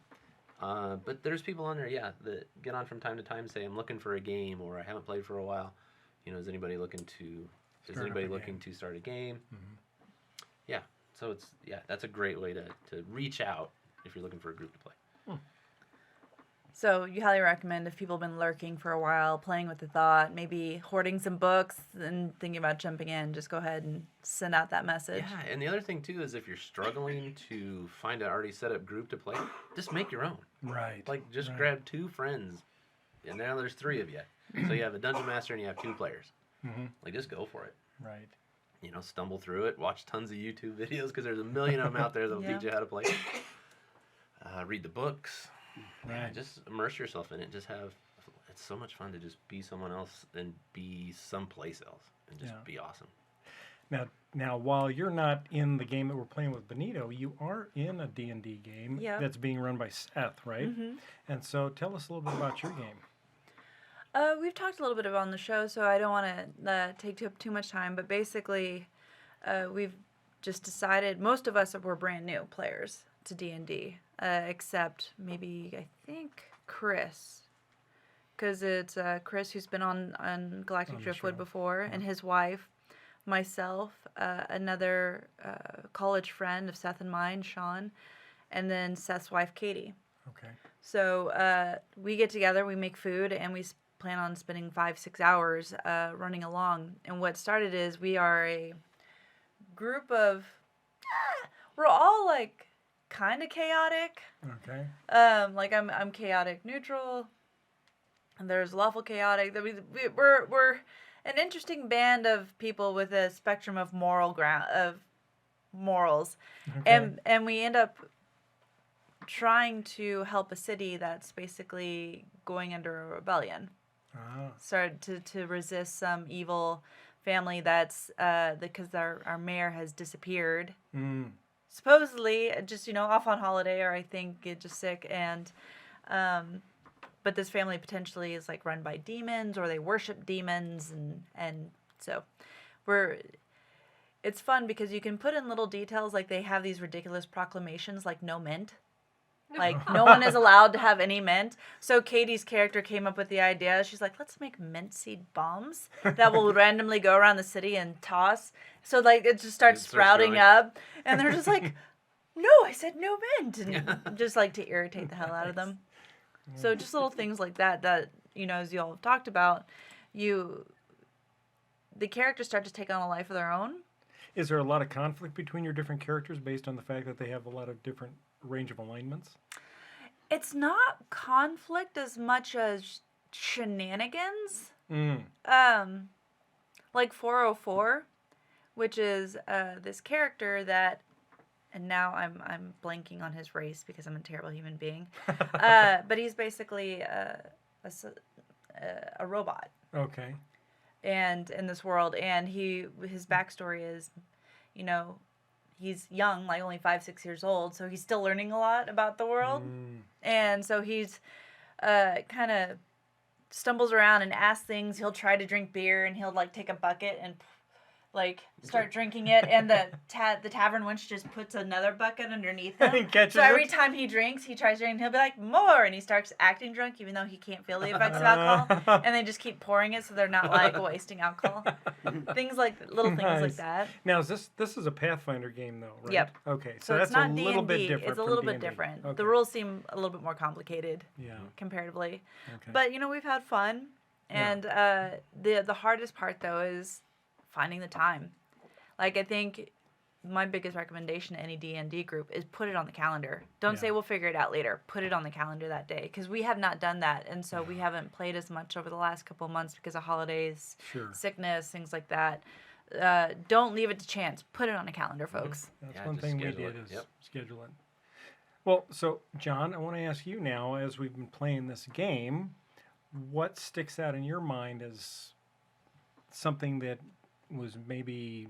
Facebook. But there's people on there, that get on from time to time and say, I'm looking for a game, or I haven't played for a while. Is anybody looking to start a game? Yeah. So that's a great way to reach out if you're looking for a group to play. So you highly recommend, if people have been lurking for a while, playing with the thought, maybe hoarding some books and thinking about jumping in, just go ahead and send out that message. Yeah, and the other thing too is if you're struggling to find an already set up group to play, just make your own. Right. Like just grab 2 friends, and now there's 3 of you. So you have a Dungeon Master and you have 2 players. Like just go for it. Right. Stumble through it, watch tons of YouTube videos because there's a million of them out there that'll teach you how to play. Read the books. Yeah, Right. just immerse yourself in it. It's so much fun to just be someone else and be someplace else and just be awesome. Now, while you're not in the game that we're playing with Benito, you are in a D&D game Yep. that's being run by Seth, right? Mm-hmm. And so tell us a little bit about your game. We've talked a little bit about on the show, so I don't want to take up too much time. But basically, we've just decided most of us were brand new players to D&D, except maybe I think Chris, because it's Chris who's been on Galactic On the Driftwood show. before, Yeah. and his wife, myself, another college friend of Seth and mine, Sean, and then Seth's wife, Katie. Okay. So we get together, we make food, and we plan on spending 5-6 hours running along. And what started is we are a group of, we're all like kind of chaotic. Okay. Like I'm chaotic neutral, and there's lawful chaotic. We're an interesting band of people with a spectrum of morals, Okay. and we end up trying to help a city that's basically going under a rebellion. Ah. Started to resist some evil family that's because our mayor has disappeared. Mm. Supposedly just off on holiday, or I think just sick, and but this family potentially is like run by demons, or they worship demons, and so it's fun because you can put in little details, like they have these ridiculous proclamations like no mint. Like, no one is allowed to have any mint. So Katie's character came up with the idea. She's like, let's make mint seed bombs that will randomly go around the city and toss. So, like, it just starts It starts sprouting growing. up. And they're just like, no, I said no mint. And just, like, to irritate the hell out of them. So just little things like that, as you all have talked about, the characters start to take on a life of their own. Is there a lot of conflict between your different characters based on the fact that they have a lot of different range of alignments? It's not conflict as much as shenanigans. Mm. Like 404, which is this character that, and now I'm blanking on his race because I'm a terrible human being, but he's basically a robot, Okay. and in this world, and his backstory is, he's young, like only 5-6 years old, so he's still learning a lot about the world. Mm. And so he's kind of stumbles around and asks things. He'll try to drink beer, and he'll like take a bucket and like start drinking it, and the tavern wench just puts another bucket underneath him. And catches So every it? time he drinks, he tries to drink, and he'll be like, more, and he starts acting drunk even though he can't feel the effects of alcohol, and they just keep pouring it so they're not like wasting alcohol. Little things Nice. like that. Now, this is a Pathfinder game, though, right? Yep. Okay, So that's it's not a D&D. little bit different. It's a from little bit D&D. different. Okay. The rules seem a little bit more complicated Yeah. comparatively. Okay. But we've had fun, Yeah. and the hardest part though is finding the time. Like, I think my biggest recommendation to any D&D group is put it on the calendar. Don't Yeah. say we'll figure it out later. Put it on the calendar that day, because we have not done that, and so we haven't played as much over the last couple of months because of holidays, Sure. sickness, things like that. Don't leave it to chance. Put it on a calendar, folks. That's Yeah, one just thing we schedule did it. is Yep. schedule it. Well, so John, I want to ask you now, as we've been playing this game, what sticks out in your mind as something that was maybe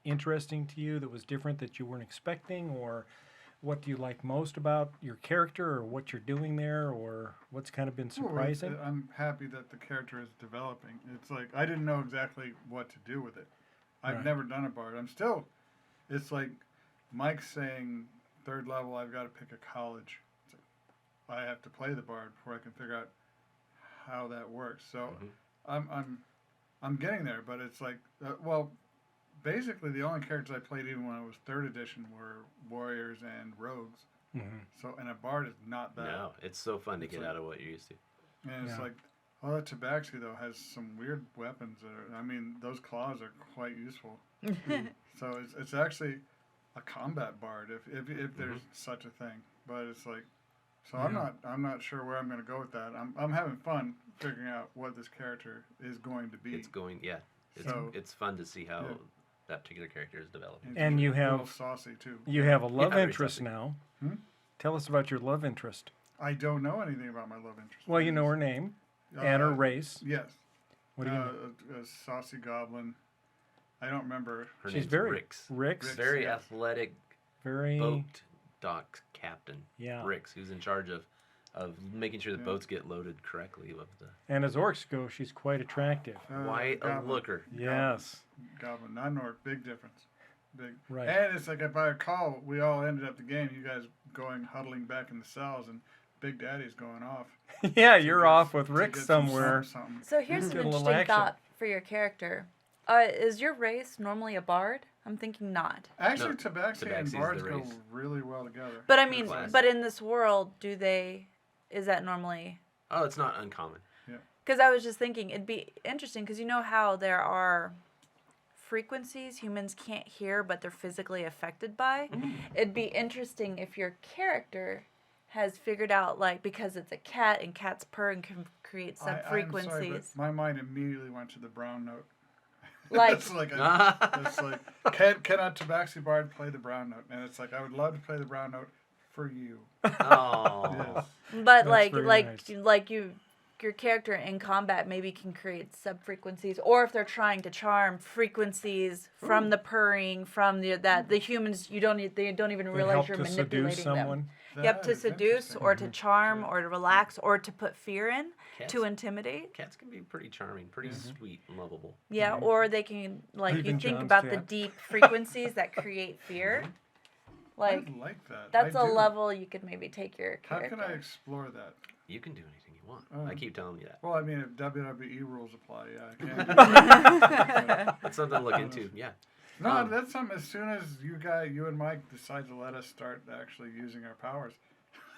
interesting to you, that was different, that you weren't expecting, or what do you like most about your character, or what you're doing there, or what's kind of been surprising? I'm happy that the character is developing. It's like I didn't know exactly what to do with it. I've Right. never done a bard. It's like Mike's saying 3rd level, I've got to pick a college. It's like, I have to play the bard before I can figure out how that works. So I'm getting there, but it's like, basically the only characters I played even when I was 3rd edition were warriors and rogues. Mm-hmm. So, and a bard is not that. No, it's so fun to It's get like- out of what you're used to. And it's Yeah. like, that Tabaxi though has some weird weapons that are, those claws are quite useful. So it's actually a combat bard if there's such a thing. But it's like, so Yeah. I'm not sure where I'm going to go with that. I'm having fun figuring out what this character is going to be. It's going, yeah. It's So- it's fun to see how Yeah. that particular character is developing. And you a little have- saucy too. You have a love very interest something. now. Hmm? Tell us about your love interest. I don't know anything about my love interest. Well, you know her name and her race. Yes. What do you know? A saucy goblin. I don't remember. Her She's name's very Rix. Rix. Very yeah. athletic Very. boat dock captain. Yeah. Rix, who's in charge of making sure the boats get loaded correctly. Of the And as orcs go, she's quite attractive. quite a Goblin. looker. Yes. Goblin, not Nord. Big difference. Big. Right. And it's like, if I recall, we all ended up the game, you guys huddling back in the cells, and Big Daddy's going off. Yeah, you're get- off with to Rick get some somewhere. something. So here's Get an a little interesting action. thought for your character. Is your race normally a bard? I'm thinking not. Actually, No, Tabaxi and Tabaxi's the Bards go race. really well together. But I mean, Class. but in this world, is that normally? Oh, it's not uncommon. Because I was just thinking it'd be interesting because you know how there are frequencies humans can't hear but they're physically affected by. It'd be interesting if your character has figured out, like, because it's a cat and cats purr and can create sub I'm sorry, frequencies. but my mind immediately went to the brown note. Like, it's like, it's like can a Tabaxi Bard play the brown note? And it's like, I would love to play the brown note for you. Oh. Yes. but That's like very like nice. like your character in combat maybe can create sub frequencies, or if they're trying to charm frequencies from the purring, from the humans, they don't even They realize help you're to manipulating seduce them. someone. Yep, That to is seduce interesting. or to charm or to relax or to put fear in, Cats, to intimidate. cats can be pretty charming, pretty sweet and lovable. Yeah, or they can, like, Even you think John's about the cat. deep frequencies that create fear. Like, I like that. that's I a do. level you could maybe take your How character. can I explore that? You can do anything you want. Oh. I keep telling you that. Well, I mean, if WWE rules apply, yeah, I can. do that. It's something to look into. Yeah. No, that's something. As soon as you and Mike decide to let us start actually using our powers,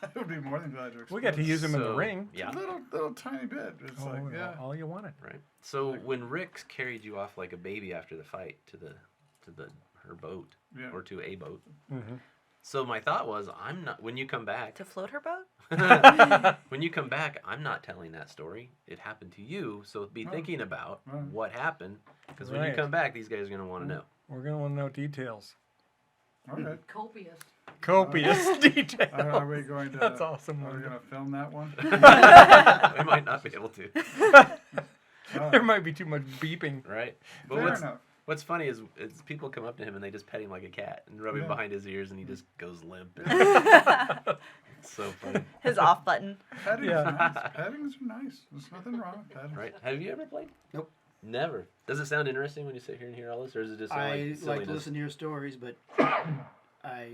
I would be more than glad to explore. We got to use them in the So, ring. Yeah. A little tiny bit. It's Oh, like, yeah. all you wanted. Right. So when Rick carried you off like a baby after the fight to her boat Yeah. or to a boat. Mhm. So my thought was, when you come back, To float her boat? when you come back, I'm not telling that story. It happened to you, so be Oh. thinking about Right. what happened, because when you Right. come back, these guys are gonna want to know. We're going to want to know details. Okay. Copious. Copious details. Are we going to? That's awesome. Are we going to film that one? We might not be able to, There might be too much beeping. right? But Fair enough. what's funny is people come up to him and they just pet him like a cat and rub him Yeah. behind his ears, and he just goes limp. It's so funny, His off button. Petting's Yeah. nice. Pettings are nice. There's nothing wrong with petting. right? Have you ever played? Nope. Never. Does it sound interesting when you sit here and hear all this, or is it just sound I like like to silliness? listen to your stories, but I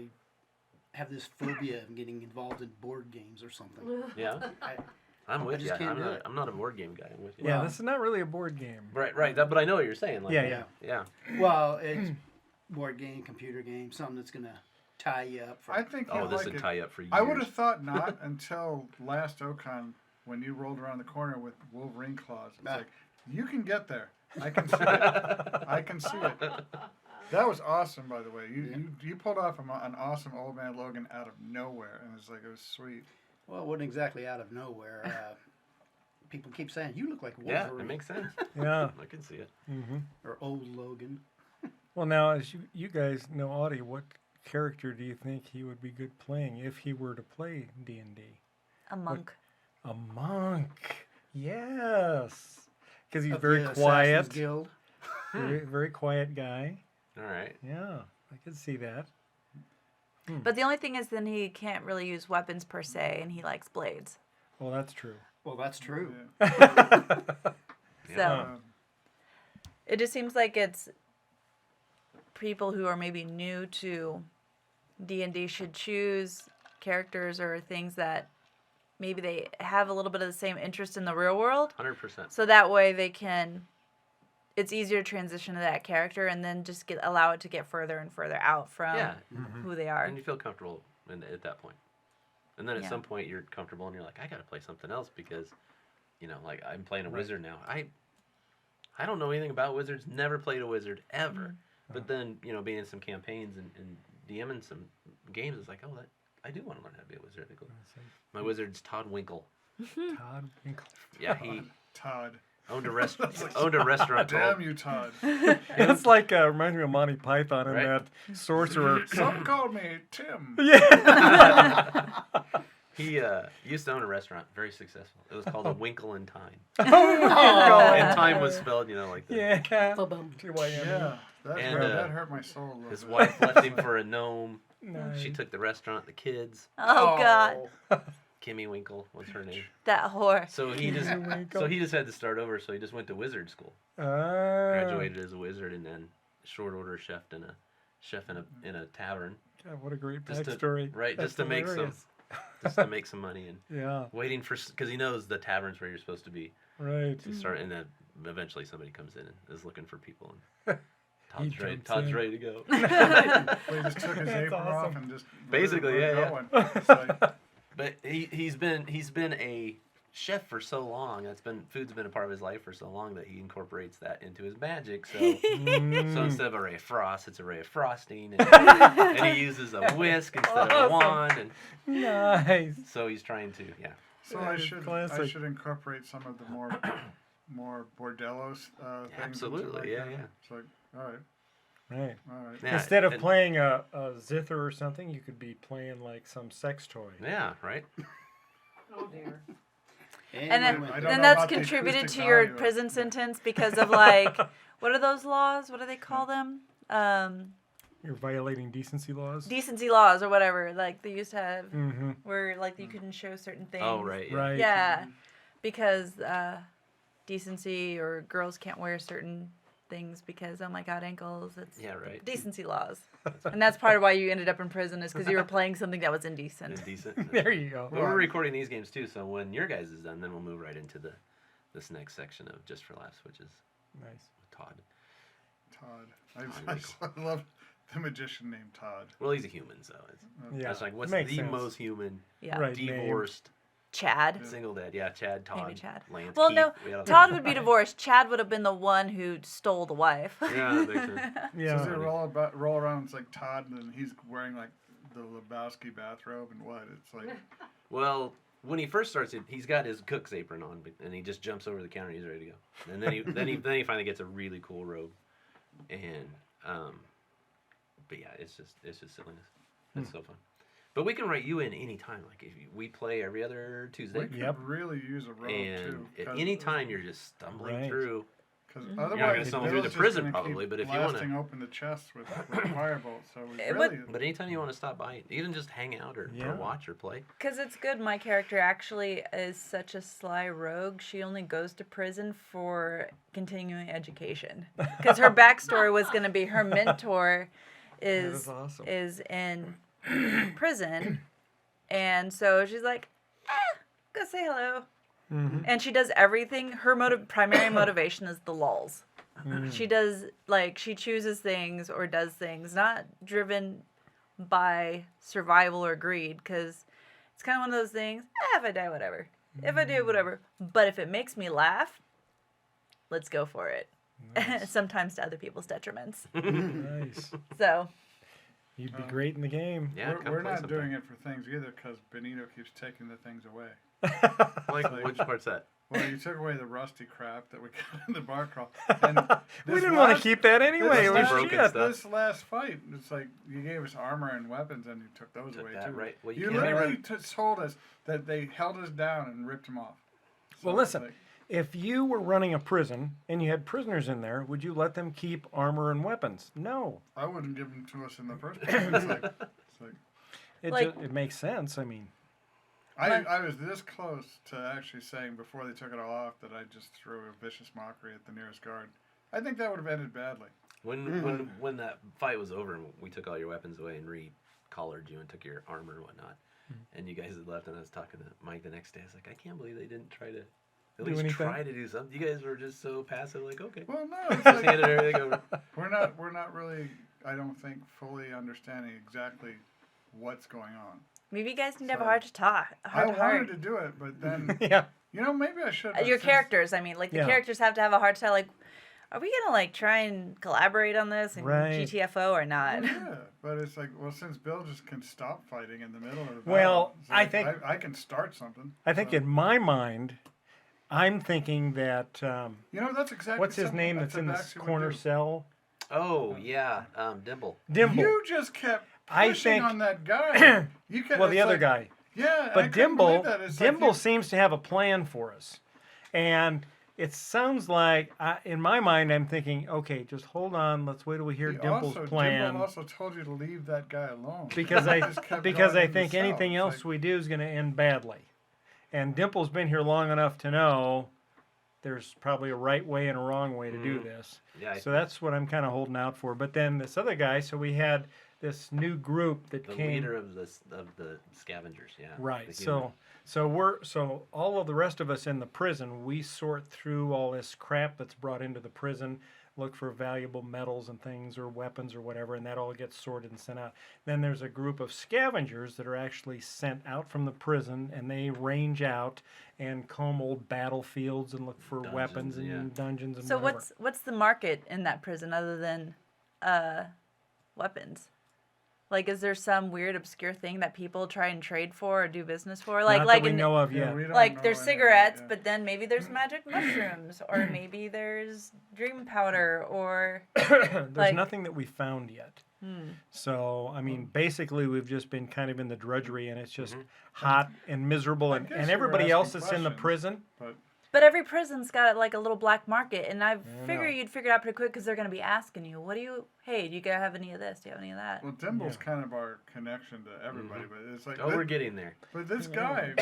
have this phobia of getting involved in board games or something. Yeah, I, I'm with just you. can't do it. I'm not a board game guy. I'm with you. Yeah, Well- this is not really a board game. Right. But I know what you're saying. Like, Yeah. yeah. well, it's board game, computer game, something that's gonna tie you up. For, I think Oh, you'd this like would it. tie you up for years. I would have thought not until last Ocon when you rolled around the corner with Wolverine claws. It's Ah. like, you can get there. I can see it. I can see it. That was awesome, by the way. You pulled off an awesome Old Man Logan out of nowhere, and it was sweet. well, it wasn't exactly out of nowhere. People keep saying you look like Yeah, Wolverine it makes sense. Yeah. I can see it. Hmm. or old Logan. Well, now, as you guys know Audie, what character do you think he would be good playing if he were to play D&D? A monk. A monk. Yes. Because he's Of very the quiet. Assassin's Guild. Very quiet guy. All right. Yeah, I can see that. But the only thing is then he can't really use weapons per se, and he likes blades. Well, that's true. Well, that's true. So Yeah. it just seems like it's people who are maybe new to D&D should choose characters or things that maybe they have a little bit of the same interest in the real world. 100%. So that way it's easier to transition to that character and then just allow it to get further and further out from Yeah. who they are. And you feel comfortable at that point. And then at Yeah. some point you're comfortable and you're like, I got to play something else because, like I'm playing a wizard now. I don't know anything about wizards. Never played a wizard ever. But then, being in some campaigns and DMing some games, it's like, I do want to learn how to be a wizard. I go, my wizard's Todd Winkle. Todd Winkle. Yeah, he Todd. owned a restaurant called. Damn you, Todd. It's like, reminds me of Monty Python and Right. that sorcerer. Some called me Tim. Yeah. He used to own a restaurant, very successful. It was called A Winkle in Time. Oh, And time was spelled, like that. yeah. Ba-bum. TYM. Yeah. That hurt my soul a little His bit. wife left him for a gnome. Nice. She took the restaurant, the kids. Oh God, Kimmy Winkle was her name. that whore. So he just had to start over. So he just went to wizard school. Ah. Graduated as a wizard, and then short order chef in a tavern. God, what a great Just backstory. just to make some money and Yeah. waiting for because he knows the taverns where you're supposed to be Right. to start, and then eventually somebody comes in and is looking for people, and Todd's jumps Todd's in. ready to go. Well, he just took his That's apron awesome. off and just Basically, we're yeah. going. It's like, But he's been a chef for so long. Food's been a part of his life for so long that he incorporates that into his magic. So so instead of a ray of frost, it's a ray of frosting, and he uses a whisk instead of a wand, and Nice. so he's trying to so That I is should classic. incorporate some of the more bordellos things. Absolutely, into, like, yeah. It's like, all right. Right. Yeah, Instead of and- playing a zither or something, you could be playing like some sex toy. Yeah, right. Oh dear. And then, I don't then know that's about the contributed acoustic to your value of it. prison sentence because of like, what are those laws? What do they call them? You're violating decency laws. Decency laws or whatever. Like they used to have, Mm-hmm. where like you couldn't show certain things. Oh, right. Yeah. Right. Yeah, because decency or girls can't wear certain things because oh my God, ankles. It's Yeah, right. decency laws, and that's part of why you ended up in prison is because you were playing something that was indecent. It's decent. There you go. Well, we're recording these games too, so when your guys is done, then we'll move right into this next section of Just for Laughs, which is Nice. with Todd. Todd. I love the magician named Todd. Well, he's a human, so Yeah. it's like what's makes the sense. most human Yeah, Right. name. divorced Chad. single dad? Yeah, Chad, Todd, Maybe Chad. Lance. Well, Keith. no, We had Todd would be divorced. Chad would have been the one who stole the wife. Yeah, that makes sense. So Yeah. they roll around. It's like Todd, and he's wearing like the Lebowski bathrobe and what? It's like Well, when he first starts it, he's got his cook's apron on, and he just jumps over the counter. And he's ready to go. And then he finally gets a really cool robe, and but yeah, it's just silliness. It's so fun. But we can write you in any time. Like if we play every other Tuesday, we could Yep. really use a robe and too. at any time you're just stumbling Right. through. Because You're not gonna otherwise, stumble through the Bill's just prison gonna probably, keep but if you wanna- blasting open the chest with firebolts, so we It really. But anytime you want to stop by, even just hang out or Yeah. watch or play. Because it's good. My character actually is such a sly rogue. She only goes to prison for continuing education. Because her backstory was going to be her mentor is awesome. is in prison, and so she's like, go say hello. Mm-hmm. And she does everything. Her primary motivation is the lulz. She does she chooses things or does things not driven by survival or greed, because it's kind of one of those things. If I die, whatever. If I do, whatever. But if it makes me laugh, let's go for it. Nice. Sometimes to other people's detriments. Nice. So You'd be great in the game. Yeah, come we're play not sometime. doing it for things either because Benito keeps taking the things away. Like which part's that? Well, you took away the rusty crap that we got in the bar crawl. And We this didn't want to last- keep that anyway. It this was broken shit. stuff. This last fight, it's like you gave us armor and weapons, and you took those Took away that, too. right. Well, you you can't literally told us that they held us down and ripped them off. Well, So it's listen. like, If you were running a prison and you had prisoners in there, would you let them keep armor and weapons? No. I wouldn't give them to us in the first place. It's like It makes sense. I mean, I was this close to actually saying before they took it all off that I just threw a vicious mockery at the nearest guard. I think that would have ended badly. When that fight was over and we took all your weapons away and re-collared you and took your armor and whatnot, and you guys had left, and I was talking to Mike the next day. I was like, I can't believe they didn't try to at Do least anything? try to do something. You guys were just so passive, like, okay, Well, no, it's just like, handed everything over. we're not really. I don't think fully understanding exactly what's going on. maybe you guys need to have a So, heart to talk. I Heart to heart. wanted to do it, but then yeah. maybe I should. but Your since- characters, I mean, like the Yeah. characters have to have a heart to like. Are we gonna like try and collaborate on this in Right. GTFO or not? Yeah, but it's like, well, since Bill just can stop fighting in the middle of the Well, battle, it's I like, think- I can start something. I think so. in my mind, I'm thinking that That's exactly. what's his something name that's in this Tabaxi would corner do. cell? Oh yeah, Dimple. Dimble. You just kept I pushing think- on that guy. You kept, Well, the it's other like- guy. Yeah, I But couldn't believe Dimble that. It's like Dimble you- seems to have a plan for us. And it sounds like, in my mind, I'm thinking, okay, just hold on. Let's wait till we hear Dimple's plan. Dimple also told you to leave that guy alone. Because He I just kept because going I to think the cell. anything It's else like, we do is going to end badly. And Dimple's been here long enough to know there's probably a right way and a wrong way to do this. Yeah, So that's what I'm kind of holding out for. But then this other guy, so we had this new group that the came. leader of the scavengers. Yeah. Right. the human. So all of the rest of us in the prison, we sort through all this crap that's brought into the prison, look for valuable metals and things or weapons or whatever, and that all gets sorted and sent out. Then there's a group of scavengers that are actually sent out from the prison, and they range out and comb old battlefields and look for Dungeons, weapons and yeah. dungeons and So whatever. what's the market in that prison other than weapons? Like, is there some weird obscure thing that people try and trade for or do business for? Like, Not like that we in, know of yeah, yet. we don't like know there's any of cigarettes, that, yeah. but then maybe there's magic mushrooms, or maybe there's dream powder, or There's like- nothing that we found yet. So, I mean, basically, we've just been kind of in the drudgery, and it's just hot and miserable, and guess you were everybody else asking that's in the questions. prison. But every prison's got like a little black market, and I figure know. you'd figure it out pretty quick because they're gonna be asking you, hey, do you guys have any of this? Do you have any of that? well, Dimble's kind of our connection to everybody. But it's like, Oh, we're getting there. but this guy,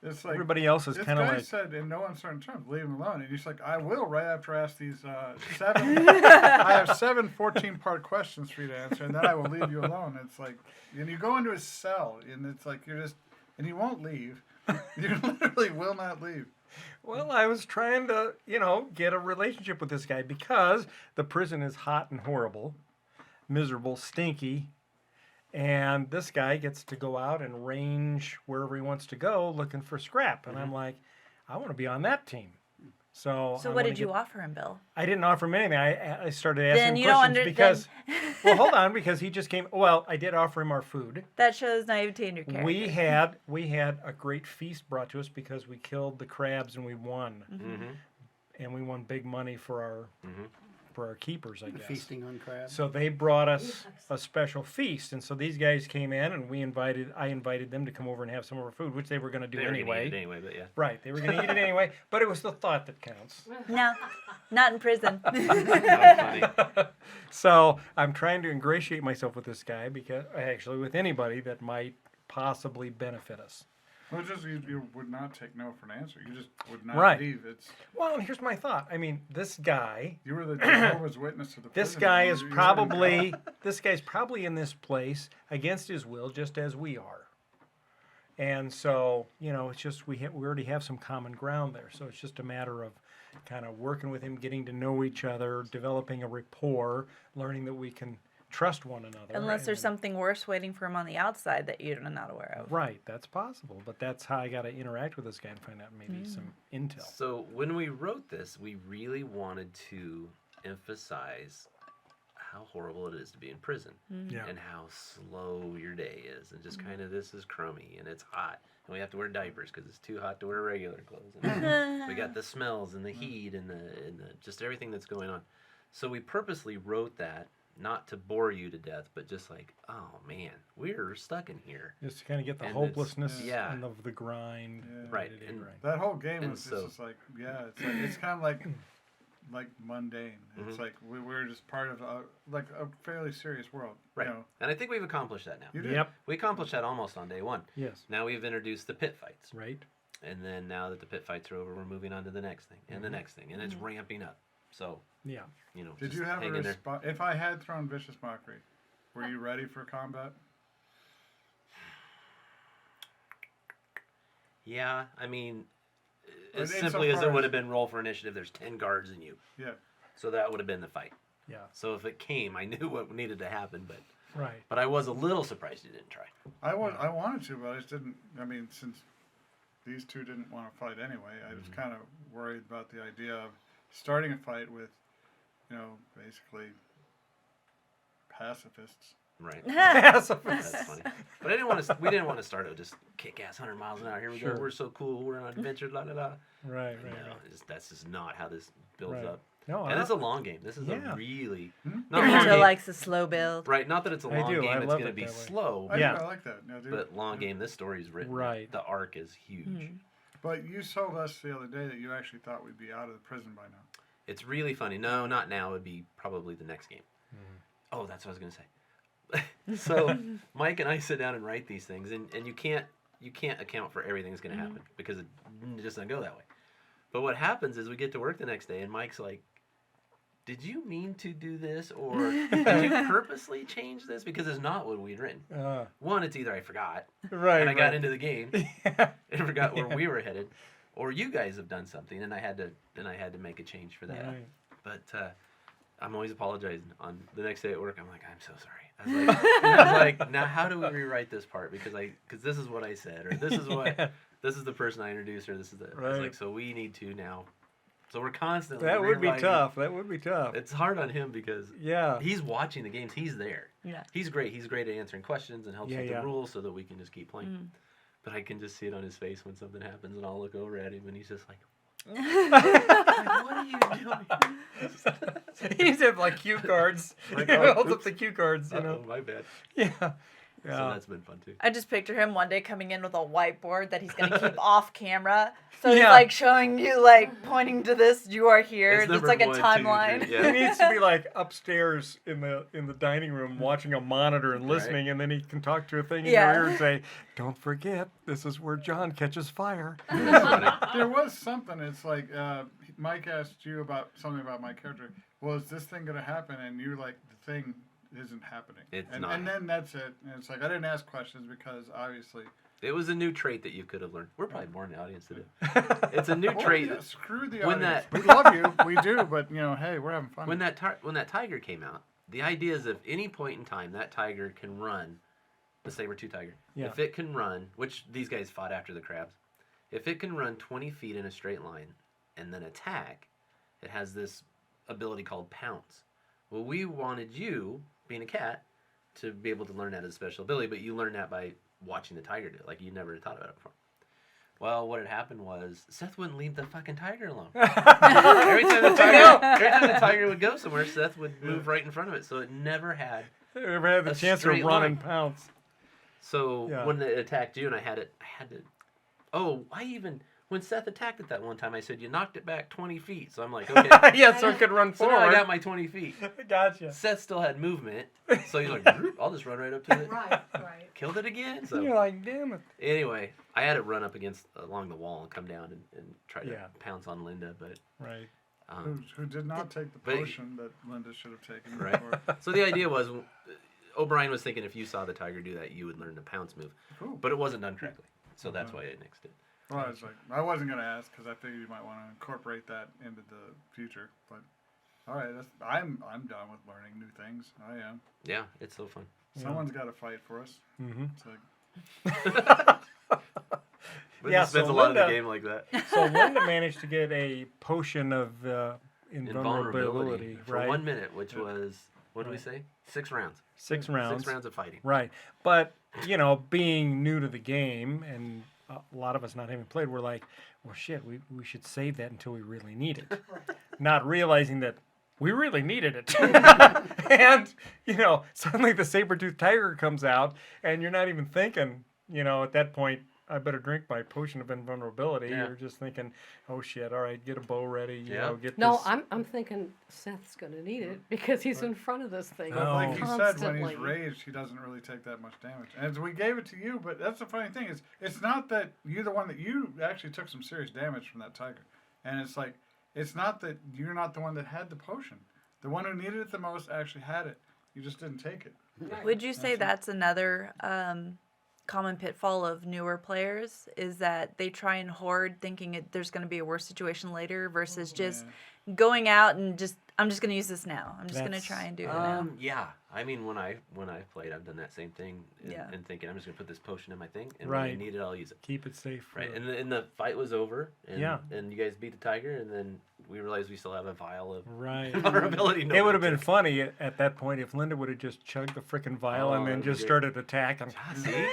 it's like Everybody else is this kind of guy like, said in no uncertain terms, leave him alone. And he's like, I will right after I ask these 7. I have 7 14-part questions for you to answer, and then I will leave you alone. It's like, and you go into his cell, and it's like and he won't leave. You literally will not leave. well, I was trying to, get a relationship with this guy because the prison is hot and horrible, miserable, stinky, and this guy gets to go out and range wherever he wants to go looking for scrap. And I'm like, I want to be on that team. So I So what wanna did you offer him, Bill? I didn't offer him anything. I started asking Then him you don't questions because, then well, hold on, because he just came. Well, I did offer him our food. that shows naivety in your character. We had a great feast brought to us because we killed the crabs and we won, and we won big money for our keepers, I guess. Feasting on crabs. So they brought us a special feast, and so these guys came in, and I invited them to come over and have some of our food, which they were going to do They were gonna anyway. eat it anyway, but yeah. Right, they were going to eat it anyway, but it was the thought that counts. No, not in prison. That was funny. So I'm trying to ingratiate myself with this guy because actually with anybody that might possibly benefit us. Well, just you would not take no for an answer. You just would not Right. leave. It's Well, and here's my thought. I mean, this guy, you were the Jehovah's Witness to the this prison. guy You- is you were in probably this guy's probably in this place against his will, just as we are. And so, it's just we already have some common ground there. So it's just a matter of kind of working with him, getting to know each other, developing a rapport, learning that we can trust one another. Unless there's and- something worse waiting for him on the outside that you're not aware of. Right, that's possible, but that's how I got to interact with this guy and find out maybe some intel. So when we wrote this, we really wanted to emphasize how horrible it is to be in prison Yeah. and how slow your day is, and just kind of this is crummy and it's hot and we have to wear diapers because it's too hot to wear regular clothes. And we got the smells and the heat and the just everything that's going on. So we purposely wrote that not to bore you to death, but just like, oh man, we're stuck in here. Just to kind of get the And it's- hopelessness yeah. and the grind. Yeah. Right, day-to-day and grind. That whole game And was so- just like, it's kind of like mundane. It's like we're just part of a fairly serious world. Right. You know? And I think we've accomplished that now. You did. Yep. We accomplished that almost on day one. Yes. Now we've introduced the pit fights. Right. And then now that the pit fights are over, we're moving on to the next thing and the next thing. And it's ramping up. So, Yeah. Did just you have a hang in there. response? If I had thrown Vicious Mockery, were you ready for combat? Yeah, I mean, as But simply as insofar it would as- have been roll for initiative, there's 10 guards in you. Yeah. So that would have been the fight. Yeah. So if it came, I knew what needed to happen, Right. but I was a little surprised you didn't try. I wanted to, but I just didn't. I mean, since these two didn't want to fight anyway, I was kind of worried about the idea of starting a fight with, basically pacifists. Right. Yes. That's funny. But we didn't want to start out just kick ass 100 miles an hour. Here we Sure. go. We're so cool. We're on adventure. La la la. Right. No, that's just not how this builds Right. up. No, And it's a long game. This is Yeah. a really not Benito long game. likes a slow build. Right, not that it's a I long do. I game. It's love going to it be that way. slow, I Yeah. I like that. No, dude. but long game. This story's written. Right. The arc is huge. But you told us the other day that you actually thought we'd be out of the prison by now. It's really funny. No, not now. It would be probably the next game. Oh, that's what I was going to say. So Mike and I sit down and write these things, and you can't account for everything that's going to happen because it just doesn't go that way. But what happens is we get to work the next day, and Mike's like, did you mean to do this, or did you purposely change this? Because it's not what we'd written. One, it's either I forgot, Right. and I got into the game and forgot where we were headed, or you guys have done something, and I had to make a change for that. Right. But I'm always apologizing. On the next day at work, I'm like, I'm so sorry. I was like, now how do we rewrite this part? Because this is what I said, or this is what this is the person I introduced, or this is the. I was like, so we need to now. So we're constantly. That would be realizing- tough. That would be tough. It's hard on him because he's watching the games. He's there. Yeah. He's great. He's great at answering questions and helps with the Yeah. rules so that we can just keep playing. But I can just see it on his face when something happens, and I'll look over at him, and he's just like, what are you doing? He needs to have like cue cards. Like, He oh, holds up oops. the cue cards, you Oh, know. my bad. Yeah. So Yeah. that's been fun too. I just picture him one day coming in with a whiteboard that he's gonna keep off camera. So he's Yeah. like showing you, like pointing to this. You are here. It's number like a 1, 2, timeline. 3, He yeah. needs to be like upstairs in the dining room watching a monitor and listening, and then he can talk to a thing in Yeah. your ear and say, "Don't forget, this is where John catches fire." That's funny. There was something. It's like Mike asked you about something about my character. Well, is this thing going to happen? And you're like, the thing isn't happening. It's and, not. And then that's it. And it's like, I didn't ask questions because obviously. It was a new trait that you could have learned. We're probably more in the audience today. It's a new Oh, trait. yeah, screw the When audience. that- We love you. We do. But, hey, we're having fun. When that tiger came out, the idea is if any point in time that tiger can run, the saber-tooth tiger, Yeah. if it can run, which these guys fought after the crabs, if it can run 20 feet in a straight line and then attack, it has this ability called pounce. Well, we wanted you, being a cat, to be able to learn that as a special ability, but you learn that by watching the tiger do it. Like, you never thought about it before. Well, what had happened was Seth wouldn't leave the fucking tiger alone. every time the tiger would go somewhere, Seth would move right in front of it, so it never had. Ever had the A chance to straight run line. and pounce? So Yeah. when it attacked you, and I had to. Oh, when Seth attacked it that one time, I said you knocked it back 20 feet. So I'm like, okay. Yeah, so it could run So now forward. I got my 20 feet. Gotcha. Seth still had movement, so he's like, "Roop, I'll just run right up to it." Right. Killed it again. You're So like, damn it. anyway, I had it run up along the wall and come down and try to Yeah. pounce on Linda, but Right. Who did not take the But- potion that Linda should have taken Right. before. so the idea was, O'Brien was thinking if you saw the tiger do that, you would learn the pounce move, Cool. but it wasn't done correctly, so that's why I nixed it. Well, I wasn't going to ask because I figured you might want to incorporate that into the future. But all right, I'm done with learning new things. I am. Yeah, it's so fun. Someone's got to fight for us. Mm-hmm. It's like, But Yeah, he spends so a lot of the Linda- game like that. So Linda managed to get a potion of invulnerability, for right? 1 minute, which was, what did we say? 6 rounds. 6 rounds. 6 rounds of fighting. Right. But, being new to the game and a lot of us not having played, we're like, well, shit, we should save that until we really need it. Not realizing that we really needed it. And, suddenly the saber-toothed tiger comes out and you're not even thinking, at that point, I better drink my potion of invulnerability. Yeah. You're just thinking, oh, shit, all right, get a bow ready, Yeah. get No, this. I'm thinking Seth's gonna need it because he's in front of this thing. but like you said, when Constantly. he's raged, he doesn't really take that much damage. And we gave it to you, but that's the funny thing is, it's not that you're the one that you actually took some serious damage from that tiger, and it's like it's not that you're not the one that had the potion. The one who needed it the most actually had it. You just didn't take it. Would you say that's another common pitfall of newer players is that they try and hoard thinking there's going to be a worse situation later versus just going out and I'm just going to use this now. I'm just going to That's- try and do it now. Yeah. I mean, when I've played, I've done that same thing Yeah. and thinking, I'm just going to put this potion in my thing, and when I Right. need it, I'll use it. Keep it safe. for- Right. And the fight was over, and, Yeah. and you guys beat the tiger, and then we realized we still have a vial of Right. vulnerability. It would have been funny at that point if Linda would have just chugged the frickin' vial Oh, and then that'd be just great. started attacking. See?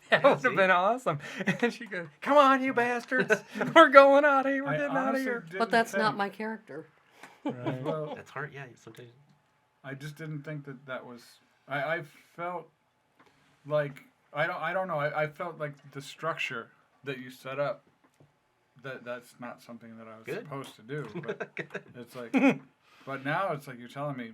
That would have been awesome. And she goes, "Come on, you bastards! We're going out of here. We're I getting out of honestly here." didn't But that's not think- my character. Right. Well, That's hard. Yeah. Sometimes. I just didn't think that was. I felt like I don't know. I felt like the structure that you set up that's not something that I was Good. supposed to do. But it's like, but now it's like you're telling me,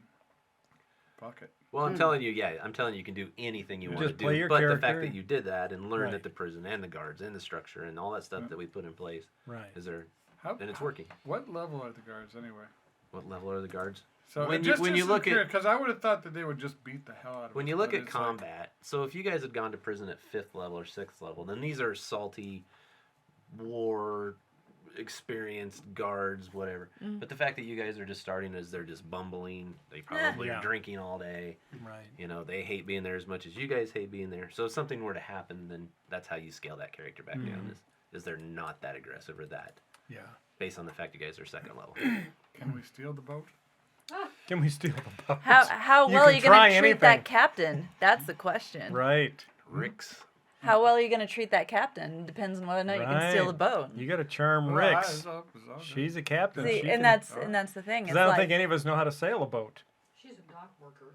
fuck it. Well, I'm telling you, you can do anything you want to just play do. your But the character. fact that you did that and learned Right. at the prison and the guards and the structure and all that stuff that we put in place Right. is there, How, and it's working. What level are the guards anyway? What level are the guards? So When you look at because I would have thought that they would just beat the hell out of when us, you look but at it's like- combat, so if you guys had gone to prison at 5th level or 6th level, then these are salty, war experienced guards, whatever. But the fact that you guys are just starting as they're just bumbling, they probably Yeah. are drinking all day. Right. You know, they hate being there as much as you guys hate being there. So if something were to happen, then that's how you scale that character back down. Is they're not that aggressive or that, Yeah. based on the fact you guys are 2nd level. Can we steal the boat? Can we steal the boat? How You well are can you going try to treat anything. that captain? That's the question. Right. Ricks. How well are you going to treat that captain? Depends on whether or not you can steal the Right. boat. You got to charm Well, Ricks. it's all good. She's a captain. See, She and can- that's the thing. 'cause It's I don't like, think any of us know how to sail a boat. She's a dock worker.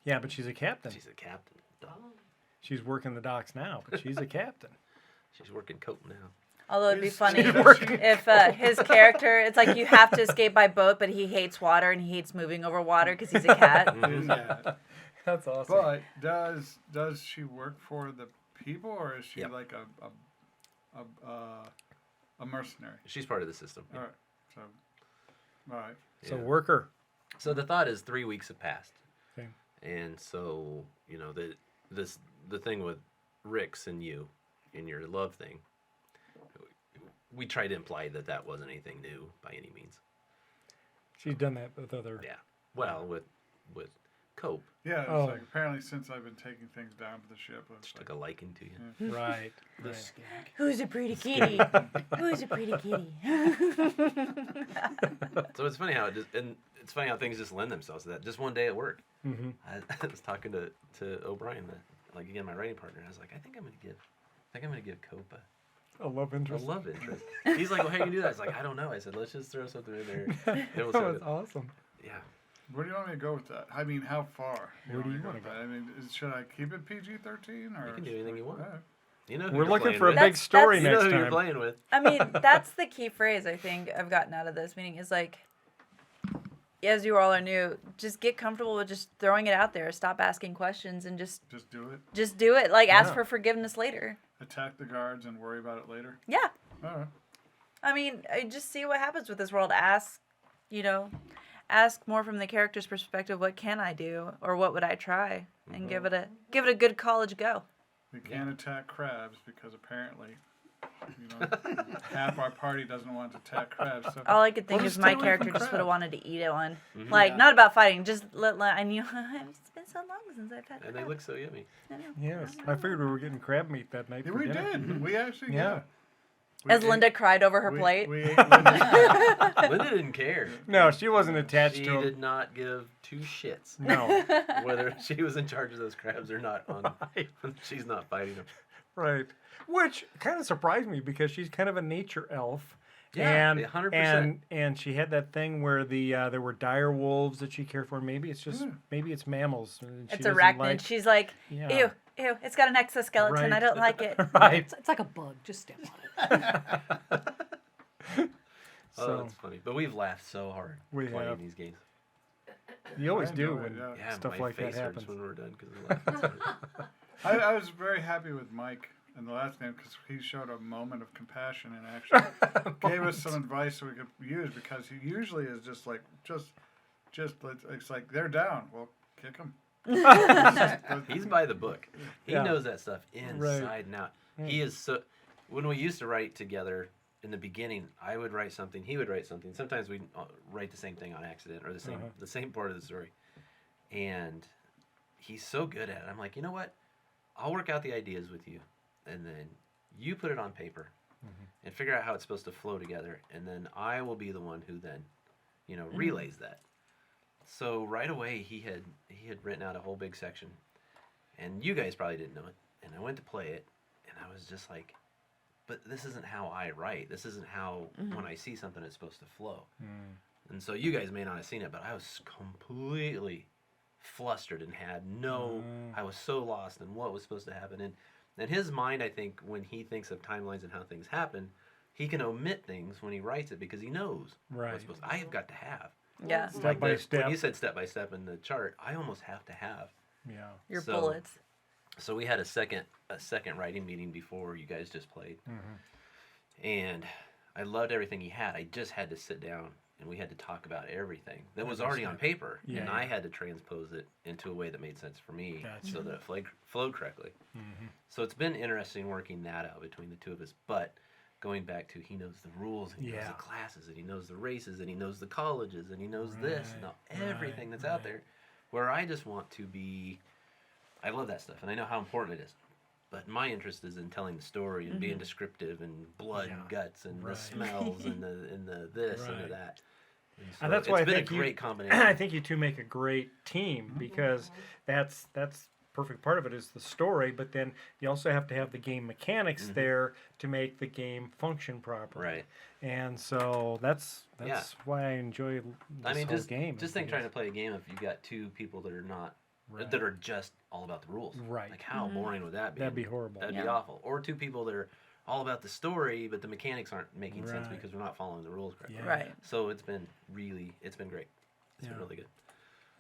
Yeah, but she's a captain. She's a captain. Duh. She's working the docks now, but she's a captain. She's working coat now. although it'd be She's- funny she's if his character, it's like you have to escape by boat, but he hates water and he hates moving over water because he's a cat. Yeah. That's awesome. But does she work for the people, or is she Yep. like a mercenary? She's part of the system. All right. So, all right. So Yeah. worker. So the thought is 3 weeks have passed, Okay. and so you know the thing with Rick's and you and your love thing. We tried to imply that that wasn't anything new by any means. She's done that with other. Yeah. Well, with Cope, Yeah. It's Oh. like apparently since I've been taking things down to the ship, it's just like, took a liking to you. Right. The right. skank. Who's a pretty kitty? Who's a pretty kitty? So it's funny how it's funny how things just lend themselves to that. Just one day at work, Mm-hmm. I was talking to O'Brien, like again my writing partner. I was like, I think I'm gonna give Cope A love a interest. love interest. He's like, well, how you do that? I was like, I don't know. I said, let's just throw something in there. It was That so was good. awesome. Yeah. where do you want me to go with that? I mean, how far? Where do you want wanna with go? that? I mean, should I keep it PG-13 or? You can do anything you want. All right. You know who We're you're looking playing for a with. big That's- story You know next who you're time. playing with. I mean, that's the key phrase I think I've gotten out of this meeting is like, as you all are new, just get comfortable with just throwing it out there. Stop asking questions and just do it. do it. Like, ask Yeah. for forgiveness later. Attack the guards and worry about it later. Yeah. All right. I mean, just see what happens with this world. Ask more from the character's perspective. What can I do, or what would I try, and give it a good college go. We can't attack crabs because apparently, half our party doesn't want to attack crabs. So All I could think We'll is just my stay away character from just would have crabs. wanted to eat it one. Mhm. Like, Yeah. not about fighting. Just I knew it's been so long since I've had. And they crab. look so yummy. I know. Yes, I figured we were getting crab meat that night. yeah, for we dinner. did. We actually Yeah. yeah. We As ate- Linda cried over her we- plate. We ate Linda. Linda didn't care. No, she wasn't attached She to him. did not give two shits No. whether she was in charge of those crabs or not. She's not fighting them. Right. Which kind of surprised me because she's kind of a nature elf. Yeah, and 100%. and she had that thing where there were dire wolves that she cared for. Maybe it's just Hmm. maybe it's mammals. And she It's doesn't arachnid. like- She's like, Yeah. ew, it's got an exoskeleton. Right. I don't like it. Right. It's like a bug. Just step on it. Oh, So that's funny. But we've laughed so hard We playing have. these games. you always I do enjoy it, when yeah. Yeah, stuff my like that face hurts happens. when we're done because of the laughing. I was very happy with Mike in the last game because he showed a moment of compassion and actually gave us some advice that we could use because he usually is just like it's like they're down. Well, kick them. He's by the book. He Yeah. knows that stuff inside Right. and out. He is so. When we used to write together in the beginning, I would write something, he would write something. Sometimes we'd write the same thing on accident or the same part of the story. And he's so good at it. I'm like, you know what? I'll work out the ideas with you, and then you put it on paper and figure out how it's supposed to flow together, and then I will be the one who then, relays that. So right away he had written out a whole big section, and you guys probably didn't know it. And I went to play it, and I was just like, but this isn't how I write. This isn't how when I see something it's supposed to flow. And so you guys may not have seen it, but I was completely flustered and had I was so lost in what was supposed to happen. In his mind, I think when he thinks of timelines and how things happen, he can omit things when he writes it because he knows Right. what's supposed. I have got to have. Yeah. Step by step. When you said step by step in the chart, I almost have to have. Yeah. Your So- bullets. So we had a second writing meeting before you guys just played, and I loved everything he had. I just had to sit down and we had to talk about everything that was already on paper, and I had to transpose it into a way that made sense for me, Gotcha. so that it flowed correctly. So it's been interesting working that out between the two of us. But going back to, he knows the rules, and he knows the classes, and he knows the races, and he knows the colleges, and he knows this and everything that's out there. Where I just want to be, I love that stuff, and I know how important it is. But my interest is in telling the story and being descriptive and blood and guts and the smells and the this and the that. So And that's why it's I been think a great combination. I think you two make a great team because that's perfect part of it is the story, but then you also have to have the game mechanics there to make the game function properly. Right. And so that's why I enjoy this whole game. Just think trying to play a game if you've got two people that are not that are just all about the rules. Right. Like how boring would that be? That'd be horrible. That'd be awful. Or two people that are all about the story, but the mechanics aren't making sense because we're not following the rules correctly. Yeah. Right. So it's been great. It's been really good.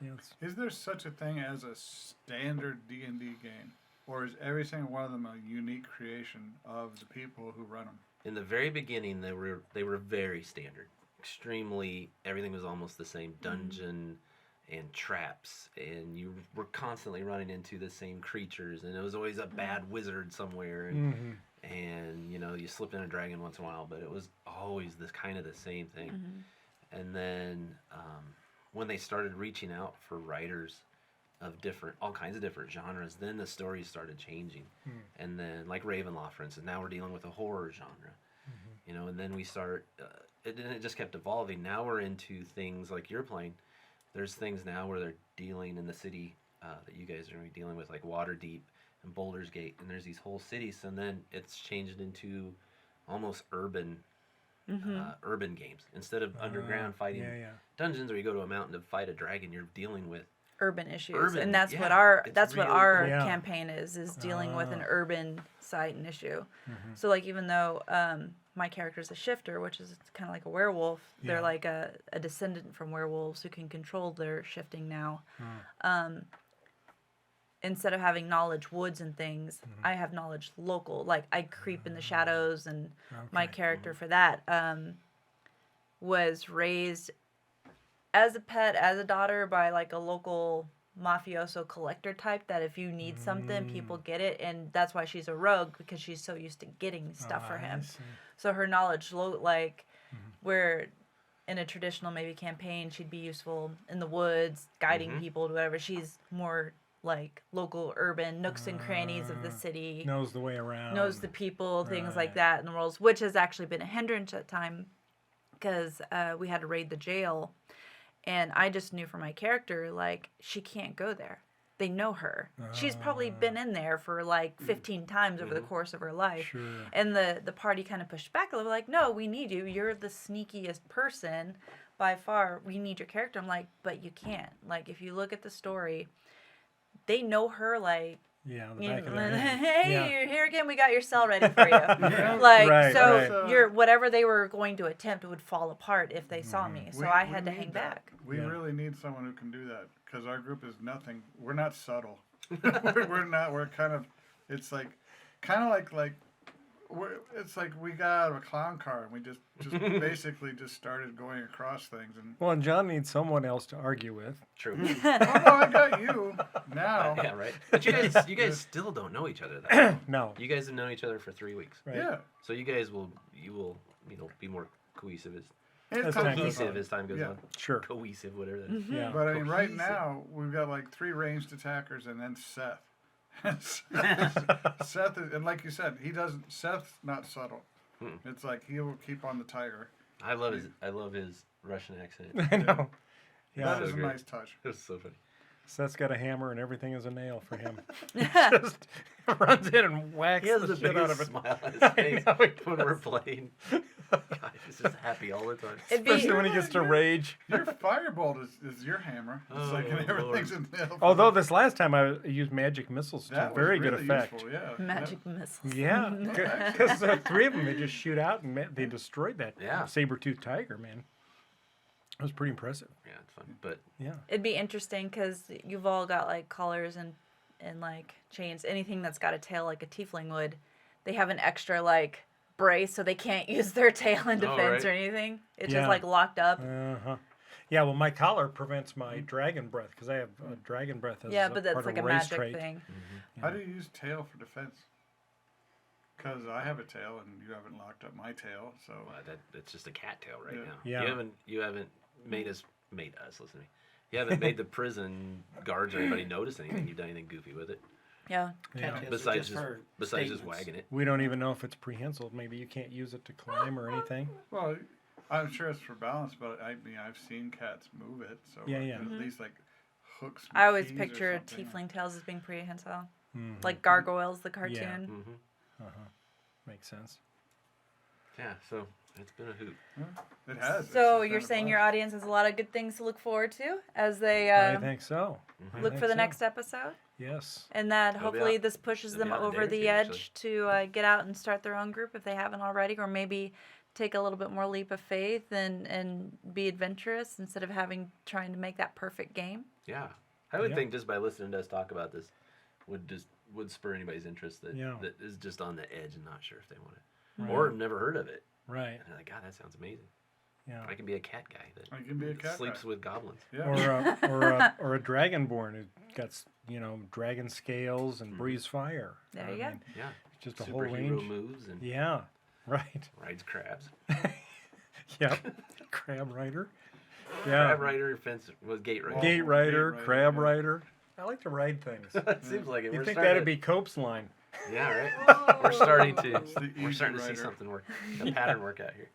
Yeah, Is there such a thing as a standard D&D game, or is every single one of them a unique creation of the people who run them? In the very beginning, they were very standard. Extremely, everything was almost the same. Dungeon and traps, and you were constantly running into the same creatures, and it was always a bad wizard somewhere, and you know, you slipped in a dragon once in a while, but it was always this kind of the same thing. And then when they started reaching out for writers of all kinds of different genres, then the stories started changing. And then, like Ravenloft, for instance, now we're dealing with a horror genre, you know, and then we start, it just kept evolving. Now we're into things like you're playing. There's things now where they're dealing in the city that you guys are going to be dealing with, like Waterdeep and Baldur's Gate, and there's these whole cities, and then it's changed into almost urban games. Instead of underground fighting dungeons, where you go to a mountain to fight a dragon, you're dealing with Urban issues, Urban, and that's yeah, what our it's really our cool. campaign is dealing with an urban site and issue. So like, even though my character's a shifter, which is kind of like a werewolf, they're like a descendant from werewolves who can control their shifting now. Instead of having knowledge woods and things, I have knowledge local. Like, I creep in the shadows, and my character for that was raised as a pet, as a daughter, by like a local mafioso collector type, that if you need something, people get it, and that's why she's a rogue, because she's so used to getting stuff for him. So her knowledge, where in a traditional maybe campaign, she'd be useful in the woods, guiding people to whatever. She's more like local urban nooks and crannies of the city. knows the way around. Knows the people, things like that in the roles, which has actually been a hindrance at time, because we had to raid the jail, and I just knew for my character, like, she can't go there. They know her. She's probably been in there for like 15 times over the course of her life. Sure. And the party kind of pushed back a little, like, no, we need you. You're the sneakiest person by far. We need your character. I'm like, but you can't. Like, if you look at the story, they know her, like, Yeah, the you back of know, their head. hey, Yeah. you're here again. We got your cell ready for you. Like, Right, so right. you're whatever they were going to attempt would fall apart if they saw me. So I had to need hang that. back. We really need someone who can do that, because our group is nothing. We're not subtle. we're not. We're kind of. It's like, kind of like. It's like we got out of a clown car and we just basically just started going across things and. Well, and John needs someone else to argue with. True. Oh no, I got you now. Yeah, right. But you guys still don't know each other that well. No. You guys have known each other for 3 weeks. Right. Yeah. So you guys will be more cohesive It's time goes cohesive as time goes on. Sure. Cohesive, whatever that is. Yeah. But I mean, right Cohesive. now we've got like 3 ranged attackers and then Seth. Seth is, and like you said, Seth's not subtle. It's like he will keep on the tiger. I love his Russian accent. I know. Yeah. That is so a great. nice touch. It was so funny. Seth's got a hammer and everything is a nail for him. Just runs in and whacks He has the the shit out of biggest it. smile on his I face know he when we're playing. God, he's just happy all the time. It'd be Especially when he gets to rage. Your firebolt is your hammer. It's like Oh, everything's in nail. Although this last time I used magic missiles to that was very good really effect. useful, yeah. magic missiles. Yeah, because three of them they just shoot out and they destroyed that Yeah. saber-toothed tiger, man. It was pretty impressive. Yeah, it's fun. But Yeah. It'd be interesting because you've all got like collars and like chains. Anything that's got a tail like a tiefling would, they have an extra like brace so they can't use their tail in defense right. or anything. It's Yeah. just like locked up. Uh-huh. Yeah, well, my collar prevents my dragon breath because I have dragon breath as Yeah, a but part that's of like a race magic trait. thing. How do you use tail for defense? Because I have a tail and you haven't locked up my tail, so. that's just a cattail right Yeah. now. Yeah. You haven't made us. Listen to me. You haven't made the prison guards or anybody notice anything. You've done anything goofy with it Yeah. Yeah. Cattails are besides just for just statements. wagging it. We don't even know if it's prehensile. Maybe you can't use it to climb or anything. Well, I'm sure it's for balance, but I mean, I've seen cats move it, so Yeah, yeah. at least like hooks. I always keys or picture something. tiefling tails as being prehensile. Mhm. Like Gargoyles, the cartoon. Mm-hmm. Makes sense. Yeah. So it's been a hoot. It has. So It's you're been a saying your blast. audience has a lot of good things to look forward to as they I think so. I look think for the so. next episode? Yes. And that It'll be hopefully out- this pushes it'll be them out in a over day or the two, edge to get out and start their own group if they haven't already, or maybe take a little bit more leap of faith and be adventurous instead of trying to make that perfect game. Yeah. I would Yeah. think just by listening to us talk about this would spur anybody's interest that Yeah. that is just on the edge and not sure if they want it Right. or never heard of it. Right. And they're like, God, that sounds amazing. Yeah. I can be a cat guy that I can be a cat sleeps guy. with goblins. Yeah. Or a dragonborn who got dragon scales and breathes fire. There I you go. mean, Yeah. just a whole Superhero range. moves and Yeah. Right. rides crabs. Yep. Crab rider. Yeah. Crab rider, fence was gate rider. Gate rider, Gate rider, crab yeah. rider. I like to ride things. It seems like it. You We're think starting that'd be Cope's line? Yeah, right. We're starting to. It's the We're easy starting to see rider. something work. A pattern work out here.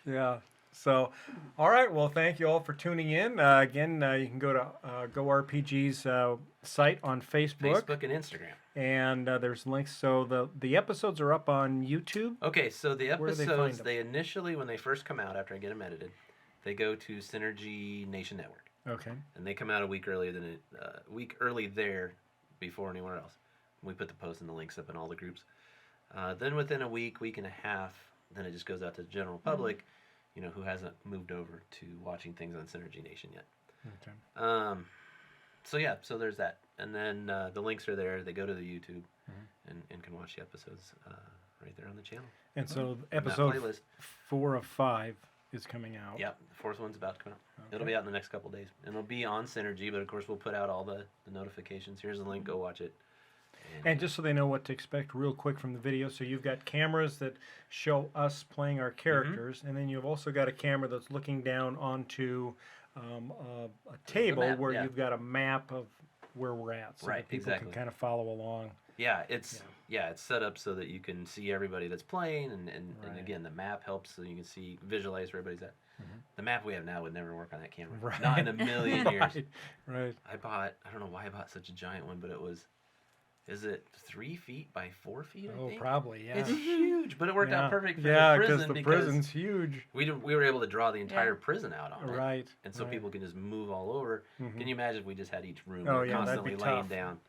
Yeah. So, all right. Well, thank you all for tuning in. Again, you can go to GoRPG's site on Facebook, Facebook and Instagram. and there's links. So the episodes are up on YouTube. Okay, so the Where do they find episodes, them? they initially, when they first come out, after I get them edited, they go to Synergy Nation Network, Okay. and they come out a week earlier than week early there, before anywhere else. We put the posts and the links up in all the groups. Then within a week and a half, then it just goes out to the general public, who hasn't moved over to watching things on Synergy Nation yet. Okay. So yeah, so there's that, and then the links are there. They go to the YouTube and can watch the episodes right there on the channel. And so In that episode playlist. 4 of 5 is coming out. Yep, the fourth one's about to come out. It'll Okay. be out in the next couple days. And it'll be on Synergy, but of course we'll put out all the notifications. Here's the link, go watch it. And just so they know what to expect real quick from the video, so you've got cameras that show us playing our characters, and then you've also got a camera that's looking down onto a table map, where yeah. you've got a map of where we're at, so Right, that people exactly. can kind of follow along. Yeah, it's set up so that you can see everybody that's playing, and Right. again, the map helps so you can see, visualize where everybody's at. The map we have now would never work on that camera. Right. Not in a million years. Right. I don't know why I bought such a giant one, but is it 3 feet by 4 feet, I Oh, think? probably, yeah. It's huge, but it worked out perfect for yeah, the prison the because prison's huge. we were able to draw the entire prison out on it. Right. And so right. people can just move all over. Mhm. Can you imagine if we just had each room Oh, yeah, that'd constantly be laying tough. down?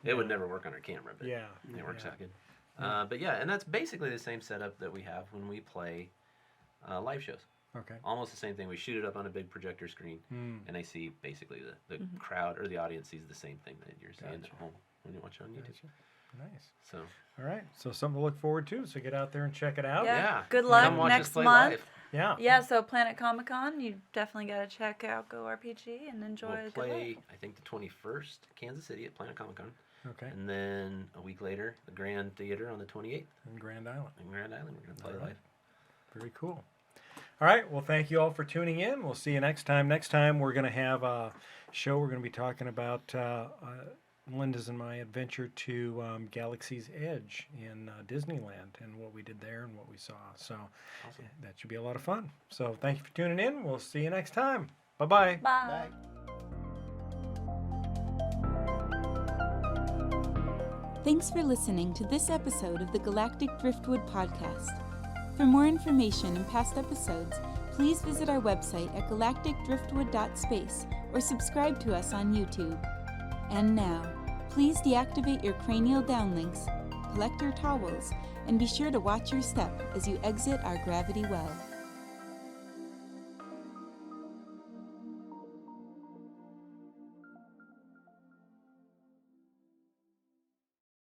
It would never work on our camera, but Yeah. it works yeah. out good. But yeah, and that's basically the same setup that we have when we play live shows. Okay. Almost the same thing. We shoot it up on a big projector screen, and I see basically the crowd or the audience sees the same thing that you're seeing Gotcha. at home when you watch it on YouTube. Gotcha. Nice. So All right. So something to look forward to. So get out there and check it out. yeah, Good luck come watch us next play month. live. Yeah. Yeah, so Planet Comic Con, you definitely got to check out Go RPG and enjoy We'll a good play, life. I think, the 21st, Kansas City at Planet Comic Con. Okay. And then a week later, the Grand Theater on the 28th In Grand Island. in Grand Island. We're going to play All right. live. Very cool. All right. Well, thank you all for tuning in. We'll see you next time. Next time, we're going to have a show. We're going to be talking about Linda's and my adventure to Galaxy's Edge in Disneyland and what we did there and what we saw. So Awesome. that should be a lot of fun. So thank you for tuning in. We'll see you next time. Bye-bye. Bye. Bye. Thanks for listening to this episode of the Galactic Driftwood podcast. For more information and past episodes, please visit our website at galacticdriftwood.space or subscribe to us on YouTube. And now, please deactivate your cranial downlinks, collect your towels, and be sure to watch your step as you exit our gravity well.